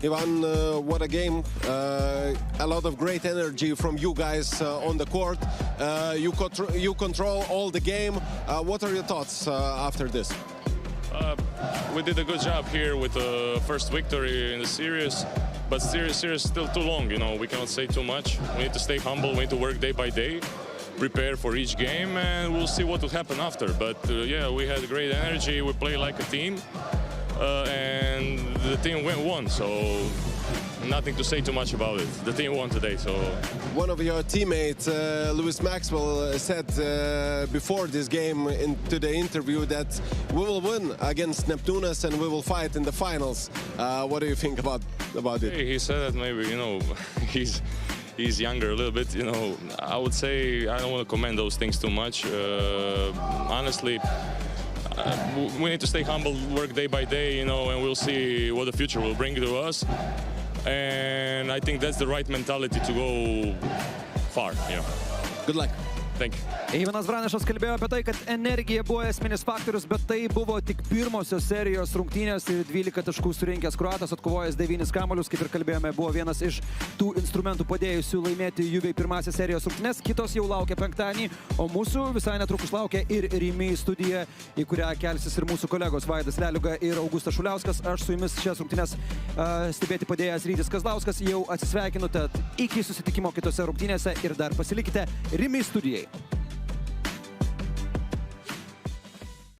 Ivan, what a game. A lot of great energy from you guys on the court. You control all the game. What are your thoughts after this? We did a good job here with the first victory in the series, but series is still too long, you know, we cannot say too much. We need to stay humble, we need to work day by day, prepare for each game, and we'll see what will happen after. But yeah, we had great energy, we played like a team, and the team won, so nothing to say too much about it. The team won today, so... One of your teammates, Lewis Maxwell, said before this game into the interview that we will win against Neptūnas and we will fight in the finals. What do you think about it? He said that maybe, you know, he's younger a little bit, you know. I would say I don't want to comment those things too much. Honestly, we need to stay humble, work day by day, you know, and we'll see what the future will bring to us. And I think that's the right mentality to go far, you know. Good luck. Thank you. Ivanas Branišas kalbėjo apie tai, kad energija buvo esminis faktorius, bet tai buvo tik pirmosios serijos rungtynės ir 12 taškų surinkęs kroatas, atkovojęs 9 kamuolius, kaip ir kalbėjome, buvo vienas iš tų instrumentų padėjusių laimėti Juviai pirmąsias serijos rungtynės, kitos jau laukia penktadienį, o mūsų visai netrukus laukia ir Rimi studija, į kurią kelsis ir mūsų kolegos Vaidas Leliuga ir Augustas Šuliauskas. Aš su jumis šias rungtynės stebėti padėjęs Rytis Kazlauskas, jau atsisveikinu, tad iki susitikimo kitose rungtynėse ir dar pasilikite Rimi studijai.